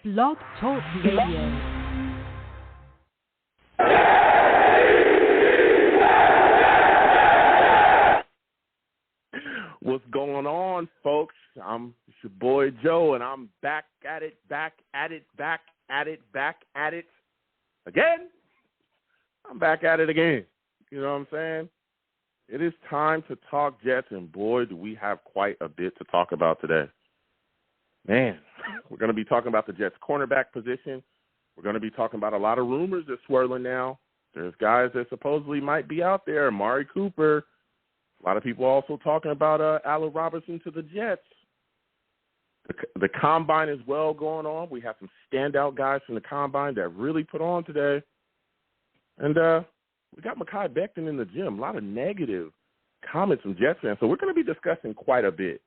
Blog Talk Radio. What's going on, folks? It's your boy Joe, and I'm back at it again. I'm back at it again. You know what I'm saying? It is time to talk Jets, and boy, do we have quite a bit to talk about today. Man, we're going to be talking about the Jets' cornerback position. We're going to be talking about a lot of rumors that's swirling now. There's guys that supposedly might be out there. Amari Cooper. A lot of people also talking about Allen Robinson to the Jets. The Combine is well going on. We have some standout guys from the Combine that really put on today. And we got Mekhi Becton in the gym. A lot of negative comments from Jets fans. So we're going to be discussing quite a bit.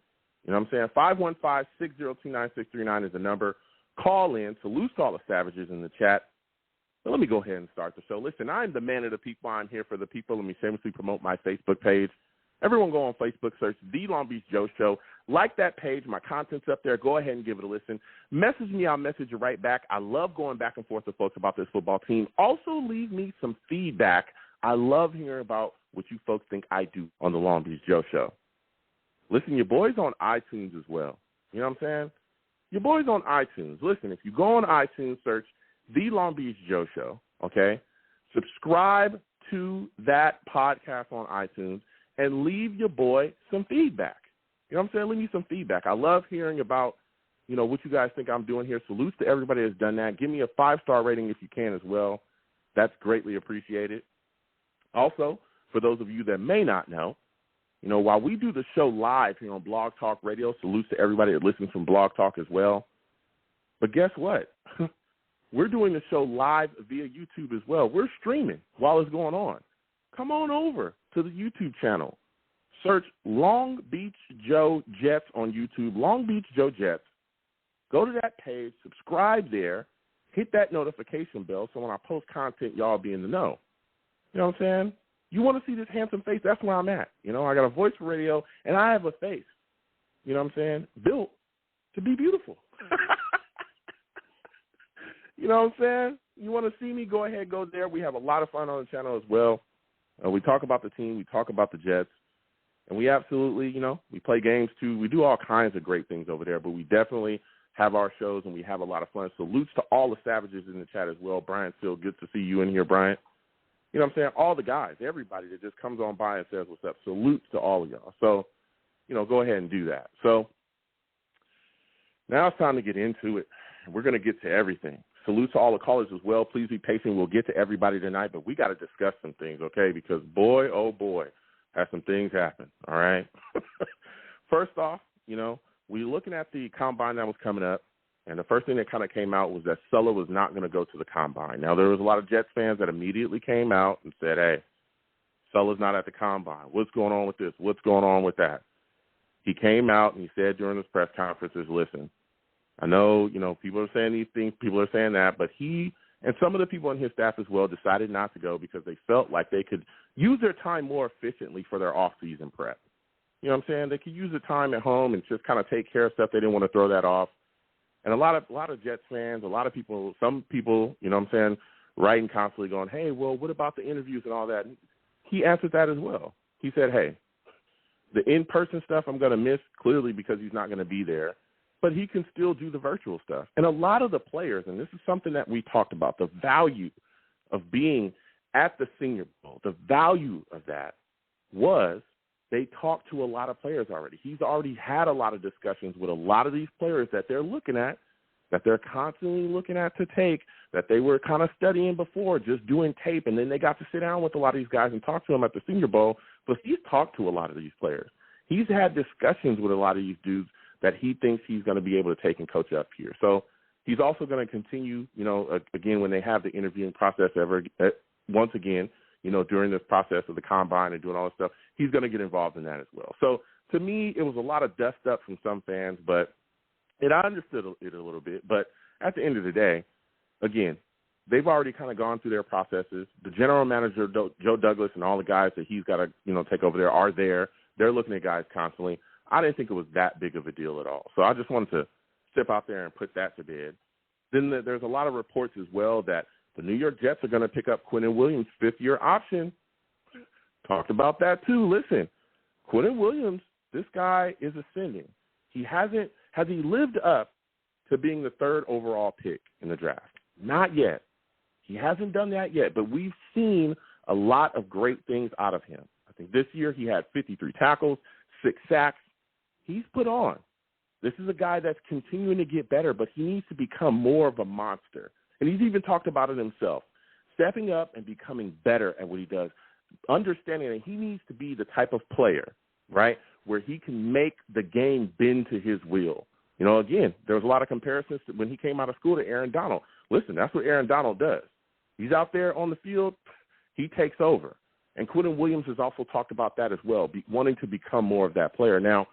You know what I'm saying? 515-602-9639 is the number. Call in. Salute to all the savages in the chat. But let me go ahead and start the show. Listen, I'm the man of the people. I'm here for the people. Let me shamelessly promote my Facebook page. Everyone go on Facebook, search The Long Beach Joe Show. Like that page. My content's up there. Go ahead and give it a listen. Message me. I'll message you right back. I love going back and forth with folks about this football team. Also, leave me some feedback. I love hearing about what you folks think I do on The Long Beach Joe Show. Listen, your boy's on iTunes as well. You know what I'm saying? Your boy's on iTunes. Listen, if you go on iTunes, search The Long Beach Joe Show, okay? Subscribe to that podcast on iTunes and leave your boy some feedback. You know what I'm saying? Leave me some feedback. I love hearing about, you know, what you guys think I'm doing here. Salutes to everybody that's done that. Give me a 5-star rating if you can as well. That's greatly appreciated. Also, for those of you that may not know, you know, while we do the show live here on Blog Talk Radio, salutes to everybody that listens from Blog Talk as well. But guess what? We're doing the show live via YouTube as well. We're streaming while it's going on. Come on over to the YouTube channel. Search Long Beach Joe Jets on YouTube, Long Beach Joe Jets. Go to that page, subscribe there, hit that notification bell so when I post content, y'all be in the know. You know what I'm saying? You want to see this handsome face? That's where I'm at. You know, I got a voice for radio, and I have a face. You know what I'm saying? Built to be beautiful. You know what I'm saying? You want to see me? Go ahead, go there. We have a lot of fun on the channel as well. We talk about the team. We talk about the Jets. And we absolutely, you know, we play games too. We do all kinds of great things over there, but we definitely have our shows, and we have a lot of fun. Salutes to all the savages in the chat as well. Brian, still good to see you in here, Brian. You know what I'm saying? All the guys, everybody that just comes on by and says what's up. Salutes to all of y'all. So, you know, go ahead and do that. So now it's time to get into it. We're going to get to everything. Salute to all the callers as well. Please be patient. We'll get to everybody tonight, but we got to discuss some things, okay? Because boy, oh boy, has some things happen, all right? First off, you know, we're looking at the Combine that was coming up, and the first thing that kind of came out was that Saleh was not going to go to the Combine. Now, there was a lot of Jets fans that immediately came out and said, hey, Saleh's not at the Combine. What's going on with this? What's going on with that? He came out and he said during his press conferences, listen, I know, you know, people are saying these things, people are saying that, but he and some of the people on his staff as well decided not to go because they felt like they could use their time more efficiently for their off-season prep. You know what I'm saying? They could use the time at home and just kind of take care of stuff. They didn't want to throw that off. And a lot of Jets fans, a lot of people, some people, you know what I'm saying, writing constantly going, hey, well, what about the interviews and all that? And he answered that as well. He said, hey, the in-person stuff I'm going to miss clearly because he's not going to be there, but he can still do the virtual stuff. And a lot of the players, and this is something that we talked about, the value of being at the Senior Bowl, the value of that was they talked to a lot of players already. He's already had a lot of discussions with a lot of these players that they're looking at, that they're constantly looking at to take, that they were kind of studying before, just doing tape, and then they got to sit down with a lot of these guys and talk to them at the Senior Bowl. But he's talked to a lot of these players. He's had discussions with a lot of these dudes that he thinks he's going to be able to take and coach up here. So he's also going to continue, you know, again, when they have the interviewing process once again, you know, during this process of the Combine and doing all this stuff, he's going to get involved in that as well. So to me, it was a lot of dust up from some fans, but I understood it a little bit. But at the end of the day, again, they've already kind of gone through their processes. The general manager, Joe Douglas, and all the guys that he's got to, you know, take over there are there. They're looking at guys constantly. I didn't think it was that big of a deal at all. So I just wanted to step out there and put that to bed. Then there's a lot of reports as well that the New York Jets are going to pick up Quentin Williams' fifth-year option. Talked about that too. Listen, Quentin Williams, this guy is ascending. Has he lived up to being the third overall pick in the draft? Not yet. He hasn't done that yet, but we've seen a lot of great things out of him. I think this year he had 53 tackles, 6 sacks. He's put on. This is a guy that's continuing to get better, but he needs to become more of a monster. And he's even talked about it himself, stepping up and becoming better at what he does, understanding that he needs to be the type of player, right, where he can make the game bend to his will. You know, again, there was a lot of comparisons to when he came out of school to Aaron Donald. Listen, that's what Aaron Donald does. He's out there on the field, he takes over. And Quentin Williams has also talked about that as well, wanting to become more of that player. Now,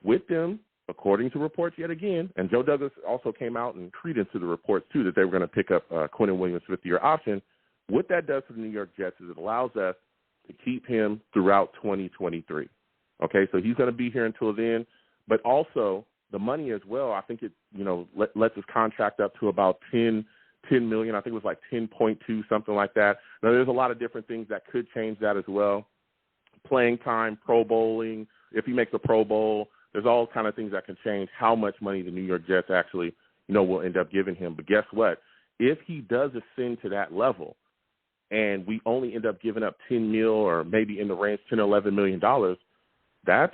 with them, according to reports yet again, and Joe Douglas also came out and credence to the reports too that they were going to pick up Quentin Williams' fifth-year option. What that does for the New York Jets is it allows us to keep him throughout 2023. Okay, so he's going to be here until then, but also the money as well. I think it, lets his contract up to about $10 million. I think it was like 10.2, something like that. Now, there's a lot of different things that could change that as well. Playing time, Pro Bowling, if he makes a Pro Bowl, there's all kind of things that can change how much money the New York Jets actually, will end up giving him. But guess what? If he does ascend to that level and we only end up giving up $10 million or maybe in the range $10 or $11 million, that's,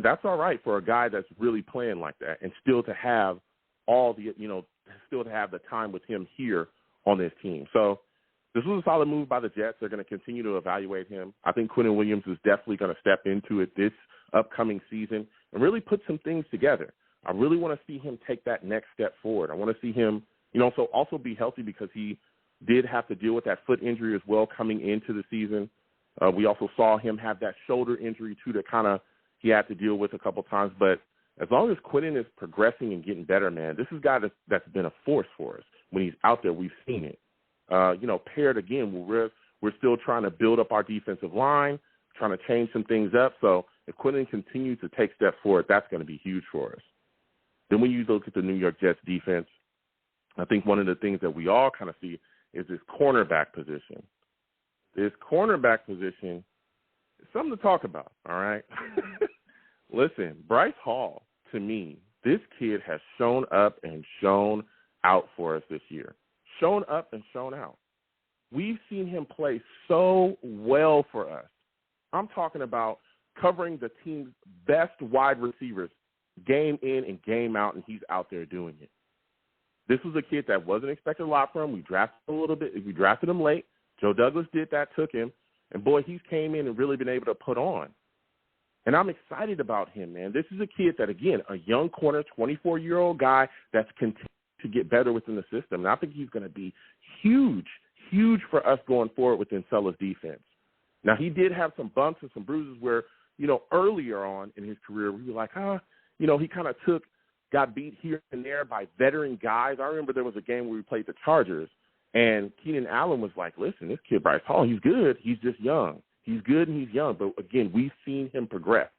that's all right for a guy that's really playing like that and still to have all the, still to have the time with him here on this team. So this was a solid move by the Jets. They're going to continue to evaluate him. I think Quentin Williams is definitely going to step into it this upcoming season and really put some things together. I really want to see him take that next step forward. I want to see him, so also be healthy because he did have to deal with that foot injury as well coming into the season. We also saw him have that shoulder injury too that he had to deal with a couple times. But as long as Quentin is progressing and getting better, man, this is a guy that's been a force for us. When he's out there, we've seen it. Paired again, we're still trying to build up our defensive line, trying to change some things up. So if Quentin continues to take steps forward, that's going to be huge for us. Then when you look at the New York Jets defense, I think one of the things that we all kind of see is this cornerback position. This cornerback position is something to talk about, all right? Listen, Bryce Hall, to me, this kid has shown up and shown out for us this year. Shown up and shown out. We've seen him play so well for us. I'm talking about covering the team's best wide receivers game in and game out, and he's out there doing it. This was a kid that wasn't expected a lot from him. We drafted him a little bit. We drafted him late. Joe Douglas did that, took him, and, boy, he's came in and really been able to put on. And I'm excited about him, man. This is a kid that, again, a young corner, 24-year-old guy that's continued to get better within the system. And I think he's going to be huge, huge for us going forward within Saleh's defense. Now, he did have some bumps and some bruises where, earlier on in his career, we were like, he kind of got beat here and there by veteran guys. I remember there was a game where we played the Chargers, and Keenan Allen was like, listen, this kid Bryce Hall, he's good. He's just young. He's good and he's young. But, again, we've seen him progress.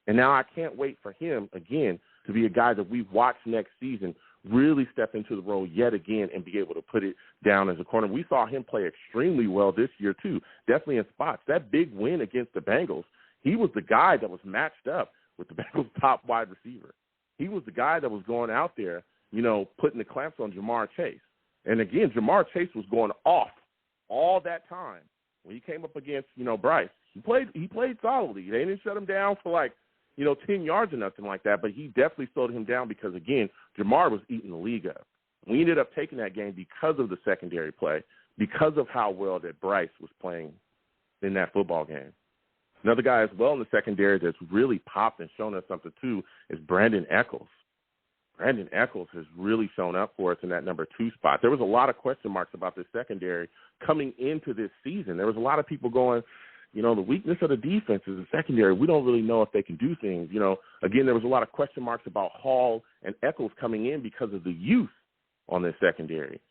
And now I can't wait for him, again, to be a guy that we've watched next season really step into the role yet again and be able to put it down as a corner. We saw him play extremely well this year, too, definitely in spots. That big win against the Bengals, he was the guy that was matched up with the Bengals' top wide receiver. He was the guy that was going out there, putting the clamps on Jamar Chase. And, again, Jamar Chase was going off all that time. When he came up against, Bryce, he played solidly. They didn't shut him down for 10 yards or nothing like that, but he definitely slowed him down because, again, Jamar was eating the league up. We ended up taking that game because of the secondary play, because of how well that Bryce was playing in that football game. Another guy as well in the secondary that's really popped and shown us something too is Brandon Eckles. Brandon Eckles has really shown up for us in that number 2 spot. There was a lot of question marks about this secondary coming into this season. There was a lot of people going, the weakness of the defense is the secondary. We don't really know if they can do things. Again, there was a lot of question marks about Hall and Eckles coming in because of the youth on this secondary.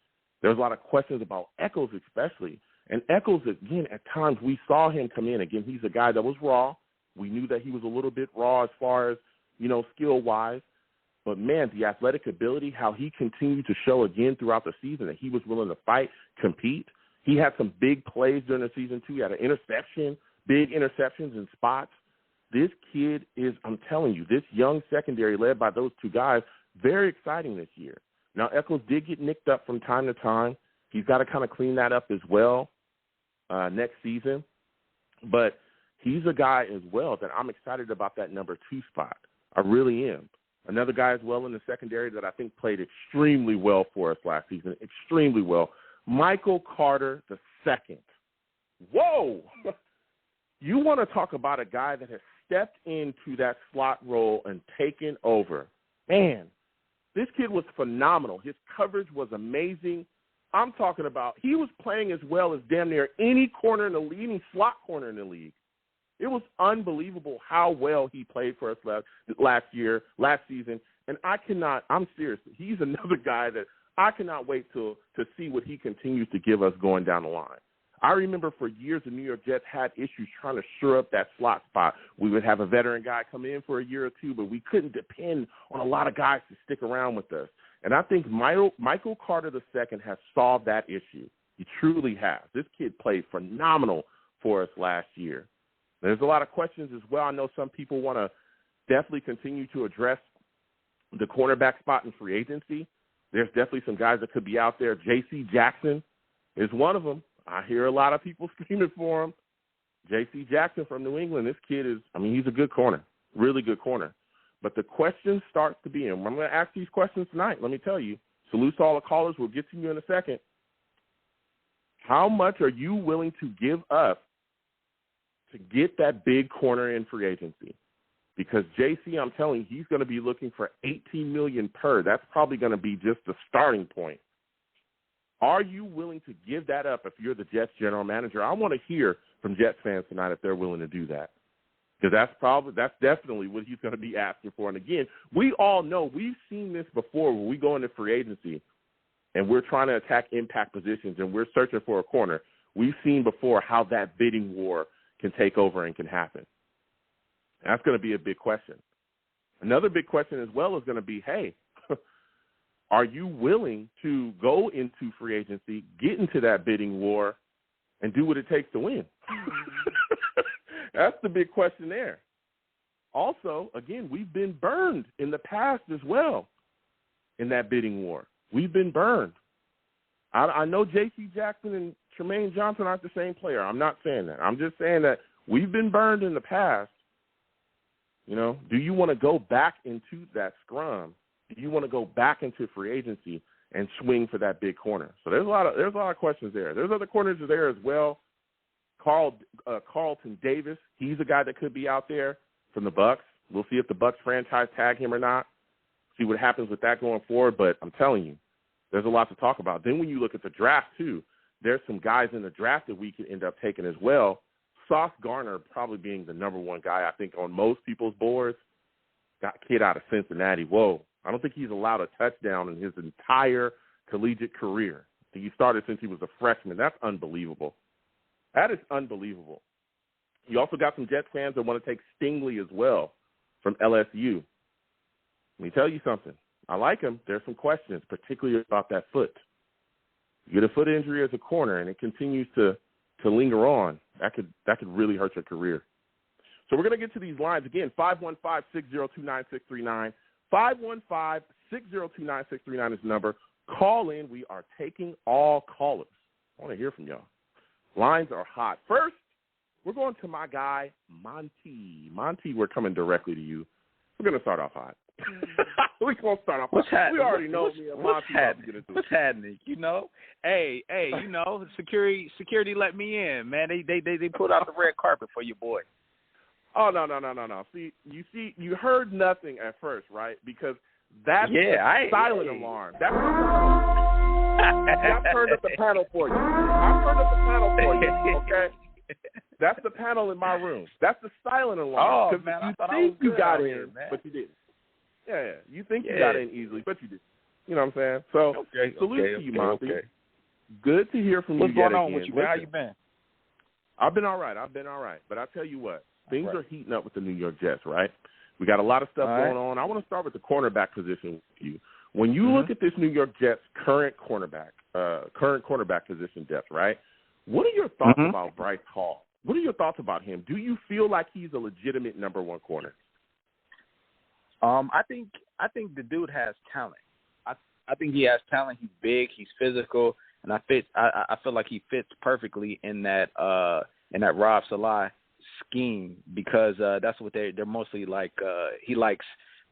There was a lot of questions about Eckles especially. And Eckles, again, at times we saw him come in. Again, he's a guy that was raw. We knew that he was a little bit raw as far as, skill-wise. But, man, the athletic ability, how he continued to show again throughout the season that he was willing to fight, compete. He had some big plays during the season, too. He had an interception, big interceptions in spots. This kid is, I'm telling you, this young secondary led by those two guys, very exciting this year. Now, Eckles did get nicked up from time to time. He's got to kind of clean that up as well next season. But he's a guy as well that I'm excited about that number 2 spot. I really am. Another guy as well in the secondary that I think played extremely well for us last season, extremely well, Michael Carter II. Whoa! You want to talk about a guy that has stepped into that slot role and taken over. Man, this kid was phenomenal. His coverage was amazing. I'm talking about he was playing as well as damn near any corner in the league, any slot corner in the league. It was unbelievable how well he played for us last season. And I'm serious. He's another guy that I cannot wait to see what he continues to give us going down the line. I remember for years the New York Jets had issues trying to shore up that slot spot. We would have a veteran guy come in for a year or two, but we couldn't depend on a lot of guys to stick around with us. And I think Michael Carter II has solved that issue. He truly has. This kid played phenomenal for us last year. There's a lot of questions as well. I know some people want to definitely continue to address the cornerback spot in free agency. There's definitely some guys that could be out there. J.C. Jackson is one of them. I hear a lot of people screaming for him. J.C. Jackson from New England, this kid is, he's a good corner, really good corner. But the question starts to be, and I'm going to ask these questions tonight, let me tell you. Salute to all the callers. We'll get to you in a second. How much are you willing to give up to get that big corner in free agency? Because JC, I'm telling you, he's going to be looking for $18 million per. That's probably going to be just the starting point. Are you willing to give that up if you're the Jets general manager? I want to hear from Jets fans tonight if they're willing to do that. Because that's definitely what he's going to be asking for. And again, we all know, we've seen this before when we go into free agency and we're trying to attack impact positions and we're searching for a corner. We've seen before how that bidding war can take over and can happen. That's going to be a big question. Another big question as well is going to be, hey, are you willing to go into free agency, get into that bidding war, and do what it takes to win? That's the big question there. Also, again, we've been burned in the past as well in that bidding war. We've been burned. I know J.C. Jackson and Jermaine Johnson aren't the same player. I'm not saying that. I'm just saying that we've been burned in the past. You know, do you want to go back into that scrum? Do you want to go back into free agency and swing for that big corner? So there's a lot of questions there. There's other corners there as well. Carlton Davis, he's a guy that could be out there from the Bucs. We'll see if the Bucs franchise tag him or not. See what happens with that going forward. But I'm telling you, there's a lot to talk about. Then when you look at the draft too, there's some guys in the draft that we could end up taking as well. Sauce Gardner probably being the number one guy, I think, on most people's boards. Got a kid out of Cincinnati. Whoa. I don't think he's allowed a touchdown in his entire collegiate career. I think he started since he was a freshman. That's unbelievable. That is unbelievable. You also got some Jets fans that want to take Stingley as well from LSU. Let me tell you something. I like him. There's some questions, particularly about that foot. You get a foot injury as a corner, and it continues to linger on. That could really hurt your career. So we're going to get to these lines again. 515-602-9639. 515-602-9639 is the number. Call in. We are taking all callers. I want to hear from y'all. Lines are hot. First, we're going to my guy, Monty. Monty, we're coming directly to you. We're going to start off hot. We're going to start off hot. We already know me and Monty. What's happening? You know? Hey, you know, security let me in, man. They pulled out the red carpet for your boy. Oh, no. See, you heard nothing at first, right? Because that's a silent alarm. I've turned up the panel for you. Okay? That's the panel in my room. That's the silent alarm. Oh, man, I thought think you got in, man. but you didn't. Yeah. You think you got in easily, but you didn't. You know what I'm saying? So, salute to you, Monty. Okay. Good to hear from you. What's going on with you, man? How you been? I've been all right. But I'll tell you what. Things are heating up with the New York Jets, right? We got a lot of stuff going on. I want to start with the cornerback position with you. When you look at this New York Jets current cornerback position depth, right? What are your thoughts about Bryce Hall? What are your thoughts about him? Do you feel like he's a legitimate number one corner? I think the dude has talent. I think he has talent. He's big. He's physical, and I feel like he fits perfectly in that Rob Saleh scheme because that's what they're mostly like. He likes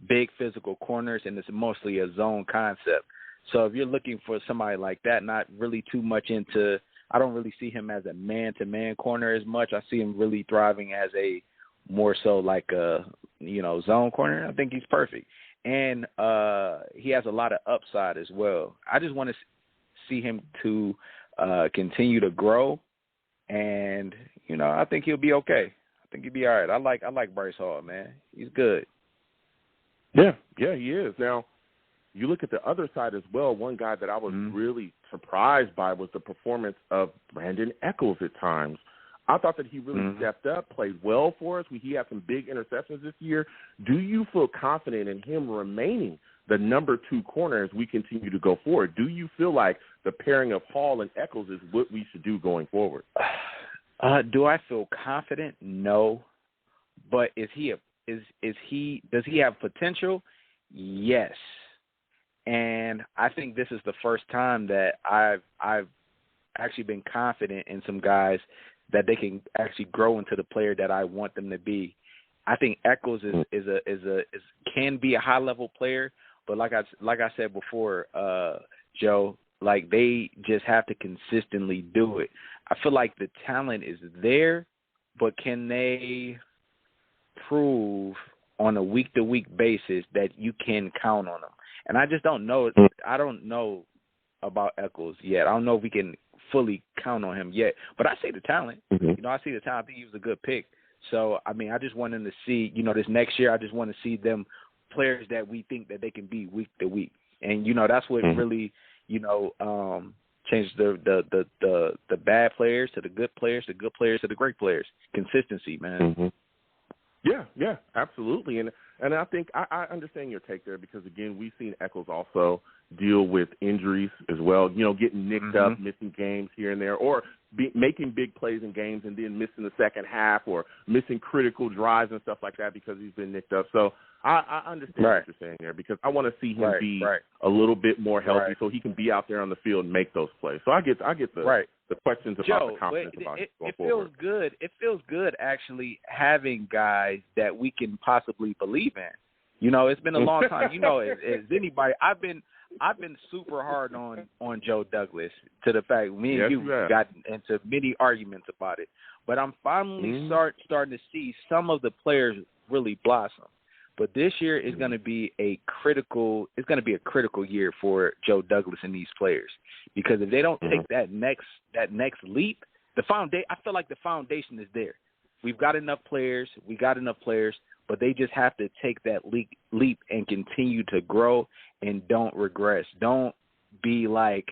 big physical corners, and it's mostly a zone concept. So if you're looking for somebody like that, not really too much into, I don't really see him as a man-to-man corner as much. I see him really thriving as a more so like a, zone corner. I think he's perfect. And he has a lot of upside as well. I just want to see him to continue to grow, and, I think he'll be okay. I think he'll be all right. I like Bryce Hall, man. He's good. Yeah, he is. Now, you look at the other side as well. One guy that I was really surprised by was the performance of Brandon Eckles at times. I thought that he really stepped up, played well for us. He had some big interceptions this year. Do you feel confident in him remaining the number 2 corner as we continue to go forward? Do you feel like the pairing of Hall and Eckles is what we should do going forward? Do I feel confident? No. But does he have potential? Yes. And I think this is the first time that I've actually been confident in some guys that they can actually grow into the player that I want them to be. I think Eckles can be a high level player, but like I said before, Joe, like they just have to consistently do it. I feel like the talent is there, but can they prove on a week-to-week basis that you can count on them? And I just don't know. I don't know about Eckles yet. I don't know if we can fully count on him yet. But I see the talent. I see the talent. I think he was a good pick. So, I mean, I just want him to see, this next year, I just want to see them players that we think that they can be week to week. And, that's what really, changed the bad players to the good players to the great players. Consistency, man. Yeah, absolutely. And I think I understand your take there because, again, we've seen Eckles also deal with injuries as well, getting nicked up, missing games here and there, or making big plays in games and then missing the second half or missing critical drives and stuff like that because he's been nicked up. So I understand what you're saying there because I want to see him be a little bit more healthy so he can be out there on the field and make those plays. So I get the questions about Joe, the confidence about it going feels forward. good. It feels good actually having guys that we can possibly believe in. It's been a long time. As anybody, I've been super hard on Joe Douglas to the fact me and you got into many arguments about it. But I'm finally starting to see some of the players really blossom. But this year is going to be a critical year for Joe Douglas and these players because if they don't take that next leap, I feel like the foundation is there. We've got enough players, but they just have to take that leap and continue to grow and don't regress. Don't be like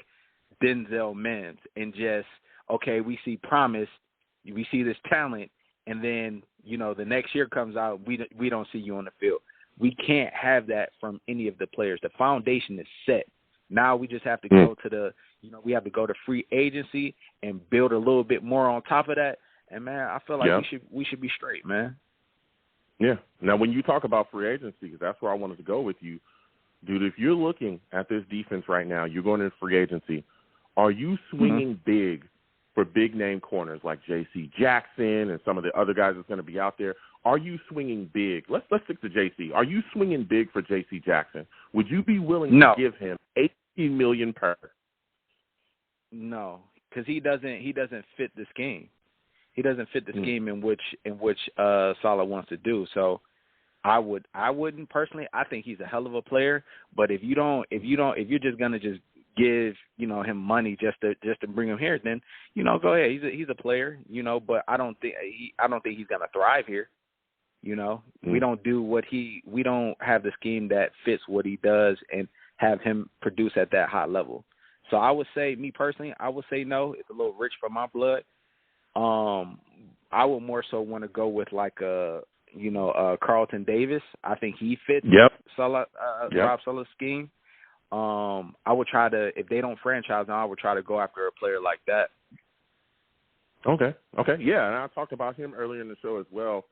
Denzel Mims and just, okay, we see promise, we see this talent, and then, the next year comes out, we don't see you on the field. We can't have that from any of the players. The foundation is set. Now we just have to go to we have to go to free agency and build a little bit more on top of that. And, man, I feel like we should be straight, man. Yeah. Now, when you talk about free agency, that's where I wanted to go with you. Dude, if you're looking at this defense right now, you're going into free agency, are you swinging big for big-name corners like J.C. Jackson and some of the other guys that's going to be out there? Are you swinging big? Let's stick to J.C. Are you swinging big for J.C. Jackson? Would you be willing to give him $18 million per? No, because he doesn't fit the scheme. He doesn't fit the scheme in which Saleh wants to do. So I wouldn't personally. I think he's a hell of a player. But if you're just gonna just give him money just to bring him here, then go ahead. He's a player, But I don't think he's gonna thrive here. We don't have the scheme that fits what he does and have him produce at that high level. So I would say, me personally, I would say no. It's a little rich for my blood. I would more so want to go with like a Carlton Davis. I think he fits Rob Saleh's scheme. I would try to, if they don't franchise him, I would try to go after a player like that. Okay. Yeah, and I talked about him earlier in the show as well.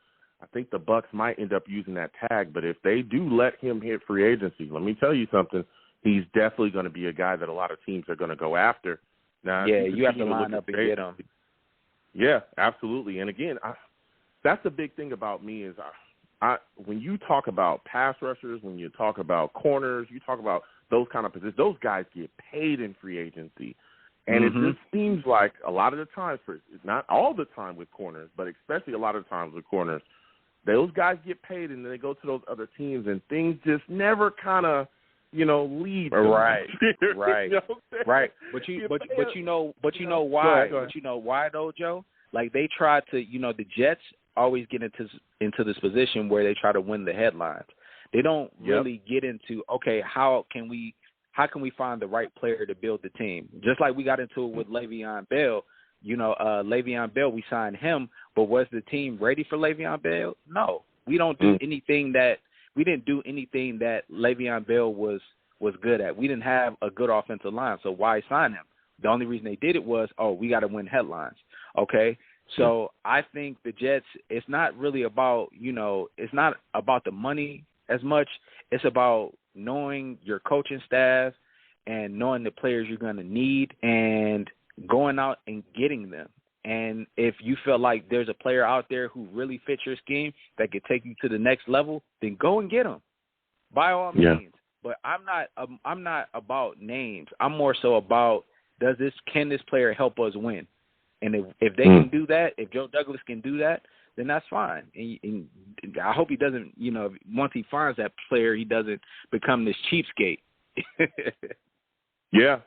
I think the Bucs might end up using that tag, but if they do let him hit free agency, let me tell you something, he's definitely going to be a guy that a lot of teams are going to go after. Now, yeah, you have to line up and get him. Yeah, absolutely. And again, that's the big thing about me is when you talk about pass rushers, when you talk about corners, you talk about those kind of positions, those guys get paid in free agency. And it just seems like a lot of the times, not all the time with corners, but especially a lot of times with corners, those guys get paid and then they go to those other teams and things just never kind of, lead. Right. Right. Right. But you know why? But you know why though, Joe? Like they try to, the Jets always get into this position where they try to win the headlines. They don't really get into, okay, how can we find the right player to build the team? Just like we got into it with Le'Veon Bell. Le'Veon Bell, we signed him, but was the team ready for Le'Veon Bell? No. We don't do anything that Le'Veon Bell was good at. We didn't have a good offensive line, so why sign him? The only reason they did it was, we got to win headlines. Okay? So I think the Jets, it's not really about, it's not about the money as much. It's about knowing your coaching staff and knowing the players you're going to need and going out and getting them. And if you feel like there's a player out there who really fits your scheme that could take you to the next level, then go and get him by all means. But I'm not about names. I'm more so about can this player help us win? And if they can do that, if Joe Douglas can do that, then that's fine. And I hope he doesn't, once he finds that player, he doesn't become this cheapskate. Yeah.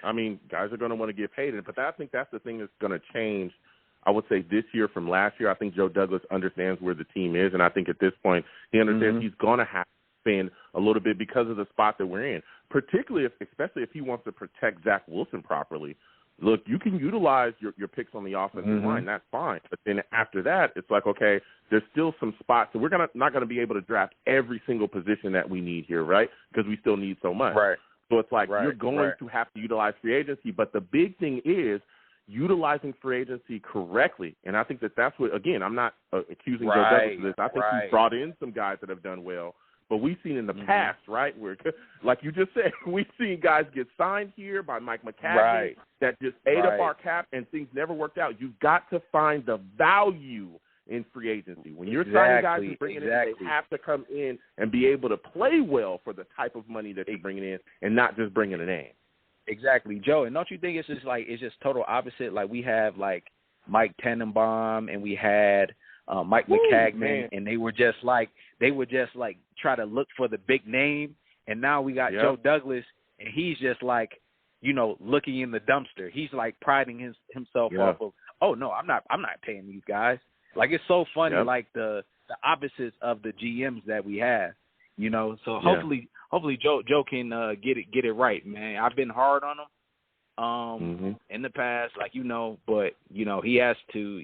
I mean, guys are going to want to get paid. But I think that's the thing that's going to change, I would say, this year from last year. I think Joe Douglas understands where the team is, and I think at this point he understands he's going to have to spend a little bit because of the spot that we're in, especially if he wants to protect Zach Wilson properly. Look, you can utilize your picks on the offensive line. That's fine. But then after that, it's like, okay, there's still some spots. So we're not going to be able to draft every single position that we need here, right? Because we still need so much. Right. So it's like you're going to have to utilize free agency. But the big thing is utilizing free agency correctly. And I think that's what, again, I'm not accusing Joe Douglas of this. I think he's brought in some guys that have done well. But we've seen in the past, right, where, like you just said, we've seen guys get signed here by Mike McCaffrey that just ate up our cap and things never worked out. You've got to find the value in free agency. When you're signing guys and bringing in, they have to come in and be able to play well for the type of money that they're bringing in and not just bringing a name. Exactly, Joe. And don't you think it's just total opposite? Like we have like Mike Tannenbaum and we had Mike McCagnon, and they would just try to look for the big name. And now we got Joe Douglas, and he's just like, looking in the dumpster. He's like priding himself off of, oh no, I'm not paying these guys. Like it's so funny, like the opposites of the GMs that we have, So hopefully Joe can get it right, man. I've been hard on him in the past, but he has to.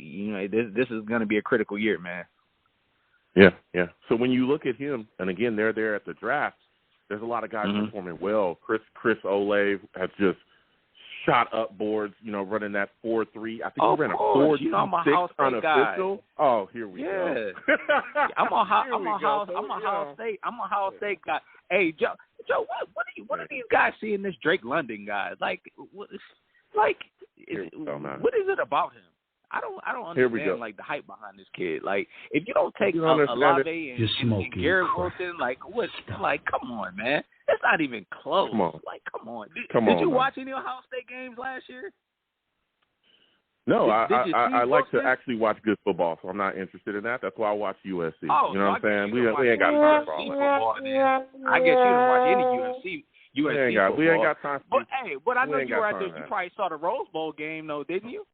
This is going to be a critical year, man. Yeah. So when you look at him, and again, they're there at the draft. There's a lot of guys performing well. Chris Olave has just shot up boards, running that 4.3. I think he ran a 4.26 unofficial. Oh, here we go. I'm on Ohio State guy. Hey, Joe, what do these guys see in this Drake London guy? What is it about him? I don't understand the hype behind this kid. Like if you don't take Olave and Garrett Wilson, come on, man. That's not even close. Come on. Did you watch any Ohio State games last year? No, I like to actually watch good football, so I'm not interested in that. That's why I watch USC. Oh, you know what I'm saying? We ain't got time for all that. I guess you didn't watch any USC football. We ain't got time for But I know you were out there. You probably saw the Rose Bowl game, though, didn't you?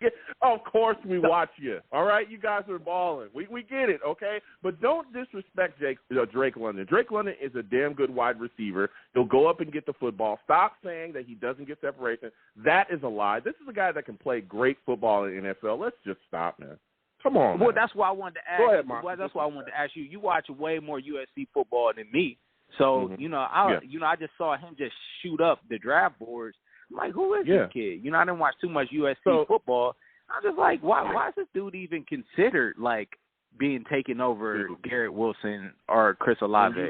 Yeah, of course we watch you. All right, you guys are balling. We get it, okay? But don't disrespect Drake London. Drake London is a damn good wide receiver. He'll go up and get the football. Stop saying that he doesn't get separation. That is a lie. This is a guy that can play great football in the NFL. Let's just stop, man. Come on. Well, man. that's why I wanted to ask. Go ahead, Mark. Well, that's why I wanted to ask you. You watch way more USC football than me, so I just saw him just shoot up the draft boards. I'm like, who is this kid? I didn't watch too much USC football. I'm just like, why is this dude even considered like being taken over Garrett Wilson or Chris Olave?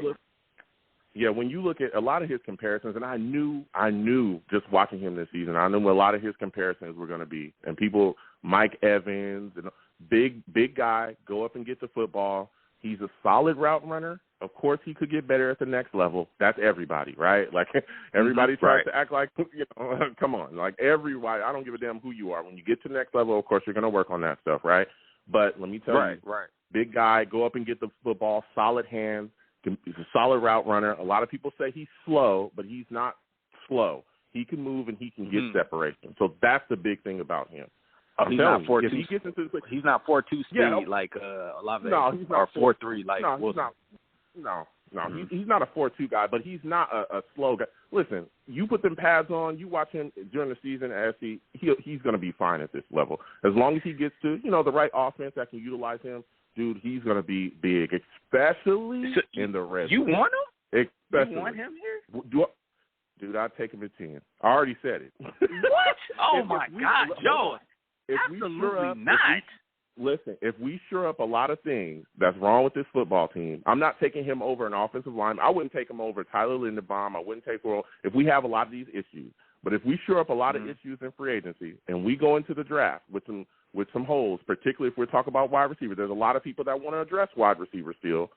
When you look at a lot of his comparisons, and I knew just watching him this season, I knew what a lot of his comparisons were going to be. And people, Mike Evans, and big guy, go up and get the football. He's a solid route runner. Of course, he could get better at the next level. That's everybody, right? Like, everybody tries to act like, come on. Like, everybody, I don't give a damn who you are. When you get to the next level, of course, you're going to work on that stuff, right? But let me tell you, big guy, go up and get the football, solid hands. He's a solid route runner. A lot of people say he's slow, but he's not slow. He can move and he can get separation. So that's the big thing about him. He's not 4.2. He's not 4.2 speed like Olave. No, he's not 4.3 like Wilson. He's not a 4.2 guy, but he's not a slow guy. Listen, you put them pads on, you watch him during the season as he's going to be fine at this level. As long as he gets to, the right offense that can utilize him, dude, he's going to be big, especially in the red zone. You want him? Especially. You want him here? Dude, I'd take him at 10. I already said it. What? Oh, my God, Joe. Absolutely not. If we sure up a lot of things that's wrong with this football team, I'm not taking him over an offensive line. I wouldn't take him over Tyler Linderbaum. I wouldn't take him if we have a lot of these issues. But if we sure up a lot of issues in free agency and we go into the draft with some holes, particularly if we're talking about wide receiver, there's a lot of people that want to address wide receiver still.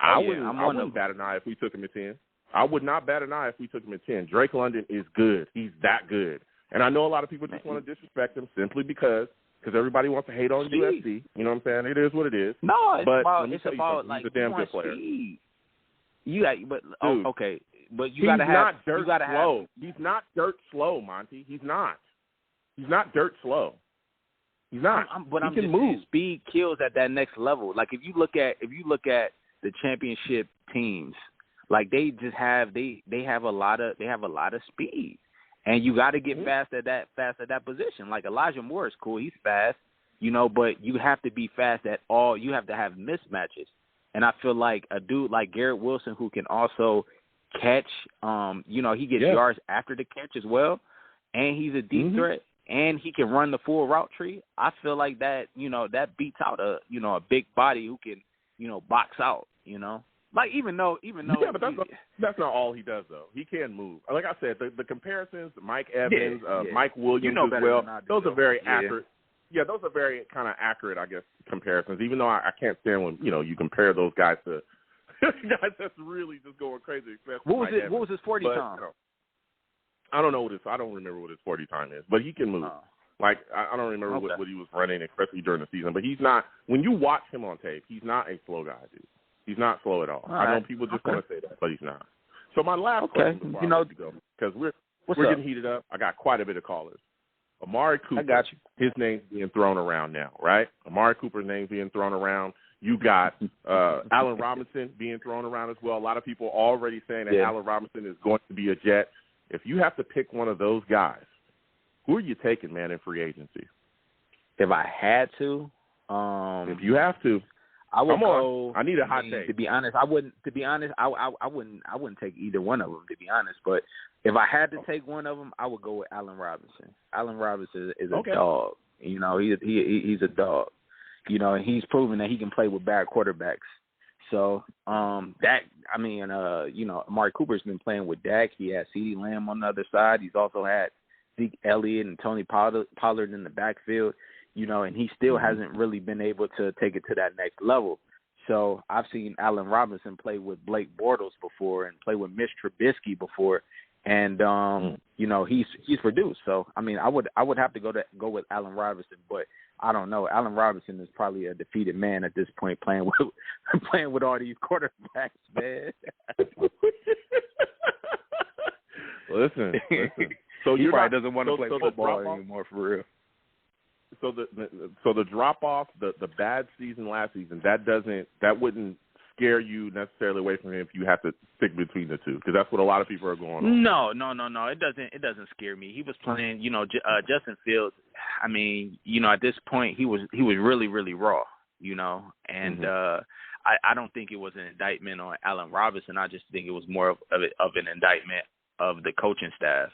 I wouldn't bat an eye if we took him at 10. I would not bat an eye if we took him at 10. Drake London is good. He's that good. And I know a lot of people just want to disrespect him simply because everybody wants to hate on USC. You know what I'm saying? It is what it is. No, it's he's like a damn good player. Speed. Okay. But you got to have. He's not dirt slow, Monty. He's not. He's not dirt slow. He's not. He can move. Speed kills at that next level. Like if you look at the championship teams, like they have a lot of speed, and you got to get fast at that position. Like Elijah Moore is cool. He's fast, but you have to be fast at all. You have to have mismatches, and I feel like a dude like Garrett Wilson who can also catch. He gets yards after the catch as well, and he's a deep threat. And he can run the full route tree. I feel like that, that beats out a big body who can, box out, Like even though. Yeah, but that's not all he does though. He can move. Like I said, the comparisons, Mike Evans, Mike Williams as well. Those are very accurate. Yeah, those are very kind of accurate, I guess, comparisons. Even though I can't stand when you compare those guys to guys that's really just going crazy. What was his 40 time? I don't know I don't remember what his 40 time is, but he can move. Like, I don't remember what he was running, especially during the season. But he's not, when you watch him on tape, he's not a slow guy, dude. He's not slow at all. I know people just want to say that, but he's not. So my last question before I let you go, because we're getting heated up. I got quite a bit of callers. Amari Cooper. I got you. His name's being thrown around now, right? Amari Cooper's name's being thrown around. You got Allen Robinson being thrown around as well. A lot of people already saying that Allen Robinson is going to be a Jet. If you have to pick one of those guys, who are you taking, man, in free agency? If I had to, if you have to, I would go. I need a hot take. To be honest, I wouldn't take either one of them. To be honest, but if I had to take one of them, I would go with Allen Robinson. Allen Robinson is a dog. He's a dog. And he's proven that he can play with bad quarterbacks. So Amari Cooper's been playing with Dak. He had CeeDee Lamb on the other side. He's also had Zeke Elliott and Tony Pollard in the backfield, and he still hasn't really been able to take it to that next level. So I've seen Allen Robinson play with Blake Bortles before and play with Mitch Trubisky before, and he's produced. So I would have to go with Allen Robinson, but I don't know. Allen Robinson is probably a defeated man at this point, playing with all these quarterbacks, man. Listen. So he probably doesn't want to play football anymore, for real. So the drop off, the bad season last season, that wouldn't scare you necessarily away from him if you have to stick between the two, because that's what a lot of people are going on. No. It doesn't scare me. He was playing, Justin Fields. I mean, at this point, he was really, really raw, and I don't think it was an indictment on Allen Robinson. I just think it was more of an indictment of the coaching staff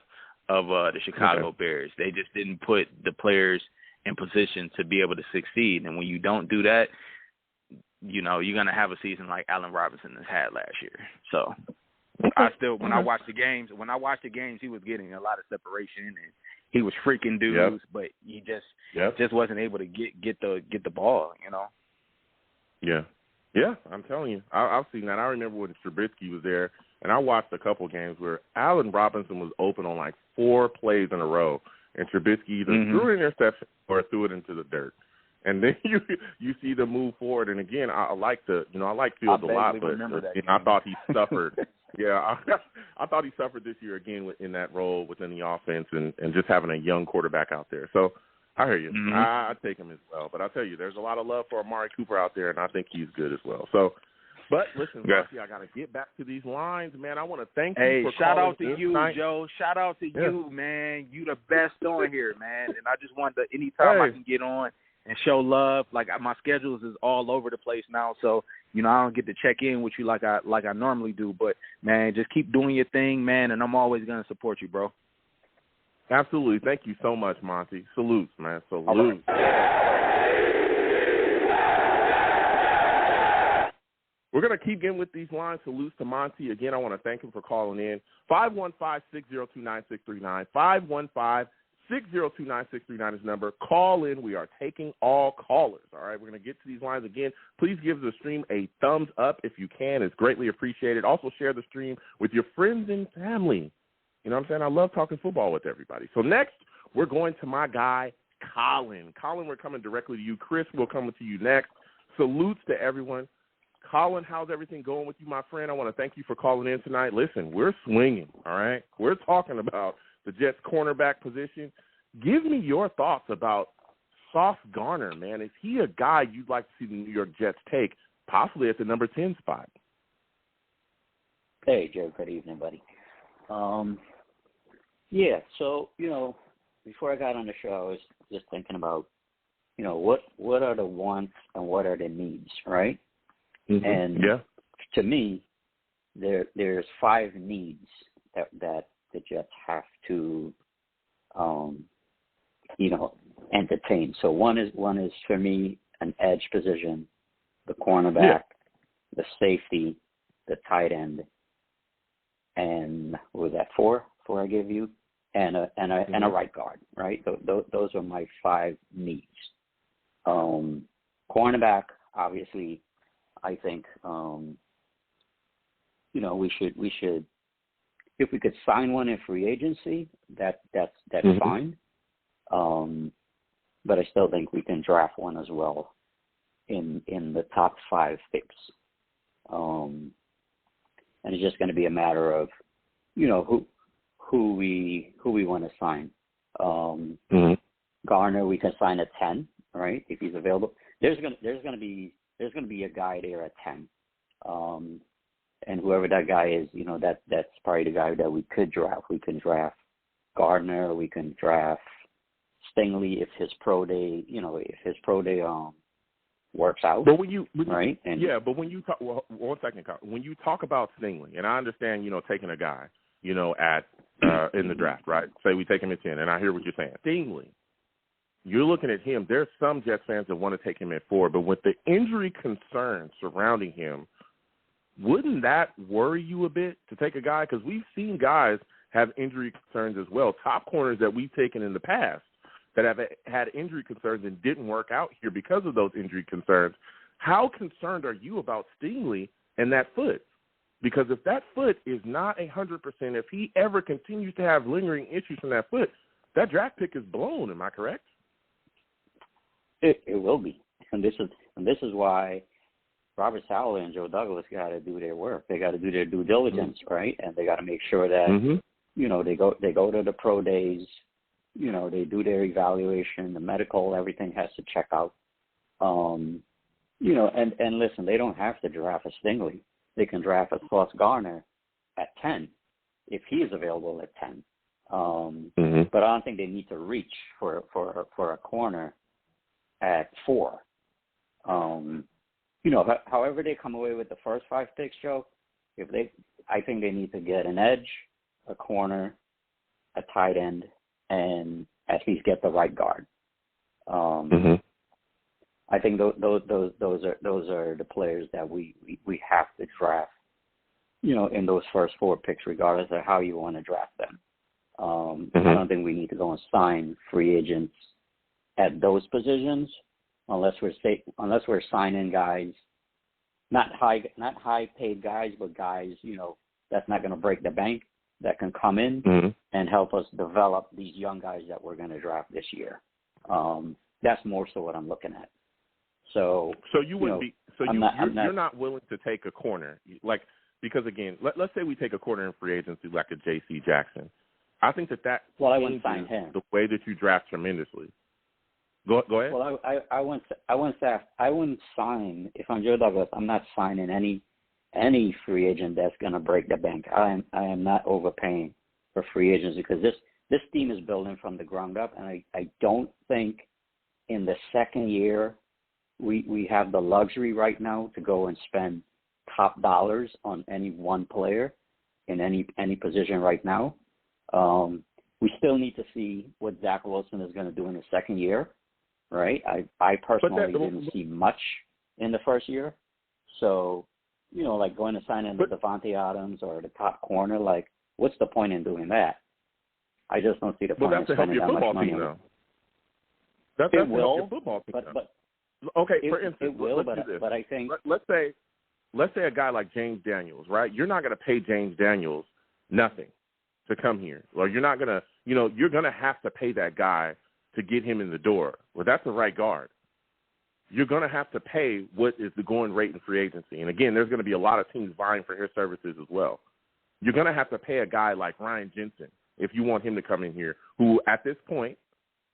of the Chicago Bears. They just didn't put the players in position to be able to succeed. And when you don't do that, you're going to have a season like Allen Robinson has had last year. So when I watched the games, he was getting a lot of separation and he was freaking dudes, but he just wasn't able to get the ball, Yeah. Yeah, I'm telling you. I've seen that. I remember when Trubisky was there, and I watched a couple games where Allen Robinson was open on like 4 plays in a row, and Trubisky either threw an interception or threw it into the dirt. And then you see them move forward. And again, I like Fields a lot, but I thought he suffered. I thought he suffered this year again in that role within the offense and just having a young quarterback out there. So I hear you. I take him as well. But I'll tell you, there's a lot of love for Amari Cooper out there, and I think he's good as well. So, but listen, Monty, I got to get back to these lines, man. I want to thank you for shout calling out to you, tonight. Joe. Shout out to you, man. You the best on here, man. And I just wanted to, anytime I can get on and show love, like my schedules is all over the place now, so I don't get to check in with you like I normally do. But man, just keep doing your thing, man, and I'm always gonna support you, bro. Absolutely. Thank you so much, Monty. Salutes, man. Salutes. We're going to keep getting with these lines. Salutes to Monty. Again, I want to thank him for calling in. 515-602-9639. 515-602-9639 is number. Call in. We are taking all callers. All right, we're going to get to these lines again. Please give the stream a thumbs up if you can. It's greatly appreciated. Also share the stream with your friends and family. You know what I'm saying? I love talking football with everybody. So next, we're going to my guy, Colin. Colin, we're coming directly to you. Chris, we're coming to you next. Salutes to everyone. Colin, how's everything going with you, my friend? I want to thank you for calling in tonight. Listen, we're swinging, all right? We're talking about the Jets' cornerback position. Give me your thoughts about Sauce Gardner, man. Is he a guy you'd like to see the New York Jets take, possibly at the number 10 spot? Hey, Joe. Good evening, buddy. So, before I got on the show, I was just thinking about, what are the wants and what are the needs, right? Mm-hmm. And to me, there's 5 needs that the Jets have to, entertain. So one is for me an edge position, the cornerback, the safety, the tight end, and what was that 4 I gave you, and a right guard, right? Those are my 5 needs. Cornerback, obviously, I think we should if we could sign one in free agency, that's fine. But I still think we can draft one as well in the top 5 picks. And it's just going to be a matter of who we want to sign. Garner, we can sign at 10, right? If he's available. There's going to be a guy there at 10. And whoever that guy is, that's probably the guy that we could draft. We can draft Gardner. We can draft Stingley if his pro day, works out. But when you right? But when you talk, 1 second, Carl. When you talk about Stingley, and I understand, taking a guy, at in the draft, right? Say we take him at 10, and I hear what you're saying. Stingley, you're looking at him. There's some Jets fans that want to take him at 4, but with the injury concerns surrounding him, wouldn't that worry you a bit to take a guy? Because we've seen guys have injury concerns as well. Top corners that we've taken in the past that have had injury concerns and didn't work out here because of those injury concerns. How concerned are you about Stingley and that foot? Because if that foot is not 100%, if he ever continues to have lingering issues from that foot, that draft pick is blown. Am I correct? It will be, and this is why Robert Saleh and Joe Douglas got to do their work. They got to do their due diligence, right? And they got to make sure that they go to the pro days. They do their evaluation, the medical, everything has to check out. And listen, they don't have to draft a Stingley. They can draft a Sauce Gardner at 10 if he is available at 10. but I don't think they need to reach for a corner at 4. However they come away with the first 5 picks, Joe, I think they need to get an edge, a corner, a tight end, and at least get the right guard. I think those are the players that we have to draft, in those first 4 picks, regardless of how you want to draft them. I don't think we need to go and sign free agents at those positions unless we're signing guys, not high paid guys, but guys, that's not going to break the bank, that can come in and help us develop these young guys that we're going to draft this year. That's more so what I'm looking at. So you wouldn't be. So you're not willing to take a corner, because again, let's say we take a corner in free agency like a J.C. Jackson. I think that I wouldn't sign him. The way that you draft tremendously. Go ahead. Well, I wouldn't sign, if I'm Joe Douglas, I'm not signing any free agent that's going to break the bank. I am not overpaying for free agents, because this team is building from the ground up, and I don't think in the second year we have the luxury right now to go and spend top dollars on any one player in any position right now. We still need to see what Zach Wilson is going to do in the second year, right? I personally didn't see much in the first year. So, going to sign in the Devontae Adams or the top corner, what's the point in doing that? I just don't see the point in spending that much money. That's to help your football team. But okay, for instance, it will, let's do this. But I think let's say a guy like James Daniels, right? You're not going to pay James Daniels nothing to come here. Or you're not going to, you're going to have to pay that guy to get him in the door. Well, that's the right guard. You're going to have to pay what is the going rate in free agency. And again, there's going to be a lot of teams vying for his services as well. You're going to have to pay a guy like Ryan Jensen if you want him to come in here, who at this point,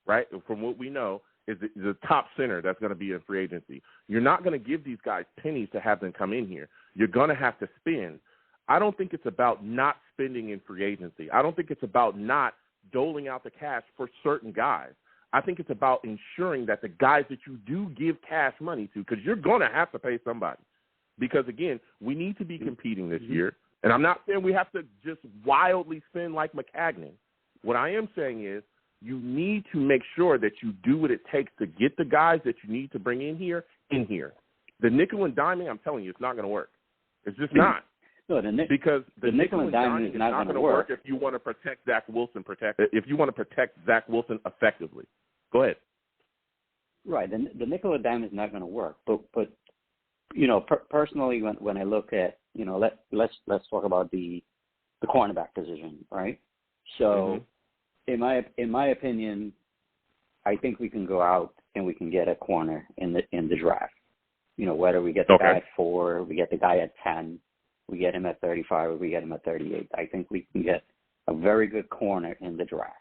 right, from what we know, is the top center that's going to be in free agency. You're not going to give these guys pennies to have them come in here. You're going to have to spend. I don't think it's about not spending in free agency. I don't think it's about not doling out the cash for certain guys. I think it's about ensuring that the guys that you do give cash money to, because you're going to have to pay somebody. Because, again, we need to be competing this year. And I'm not saying we have to just wildly spend like McCagnon. What I am saying is you need to make sure that you do what it takes to get the guys that you need to bring in here. The nickel and diming, I'm telling you, it's not going to work. It's just not. No, because the nickel and diming is not going to work if you want to protect Zach Wilson. If you want to protect Zach Wilson effectively, go ahead. Right, the nickel and dime is not going to work. But personally, when I look at let's talk about the cornerback position, right? So, in my opinion, I think we can go out and we can get a corner in the draft. Whether we get the guy at 4, we get the guy at 10. We get him at 35 or we get him at 38. I think we can get a very good corner in the draft.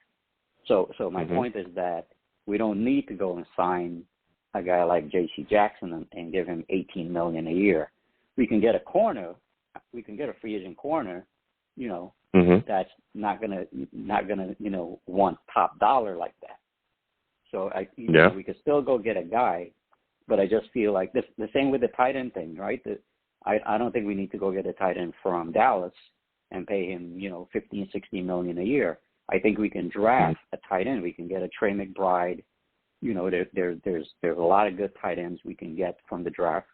So my point is that we don't need to go and sign a guy like J.C. Jackson and give him $18 million a year. We can get a corner. We can get a free agent corner, that's not gonna want top dollar like that. So we could still go get a guy, but I just feel like the same with the tight end thing, right? I don't think we need to go get a tight end from Dallas and pay him, $15-16 million a year. I think we can draft a tight end. We can get a Trey McBride. There's a lot of good tight ends we can get from the draft,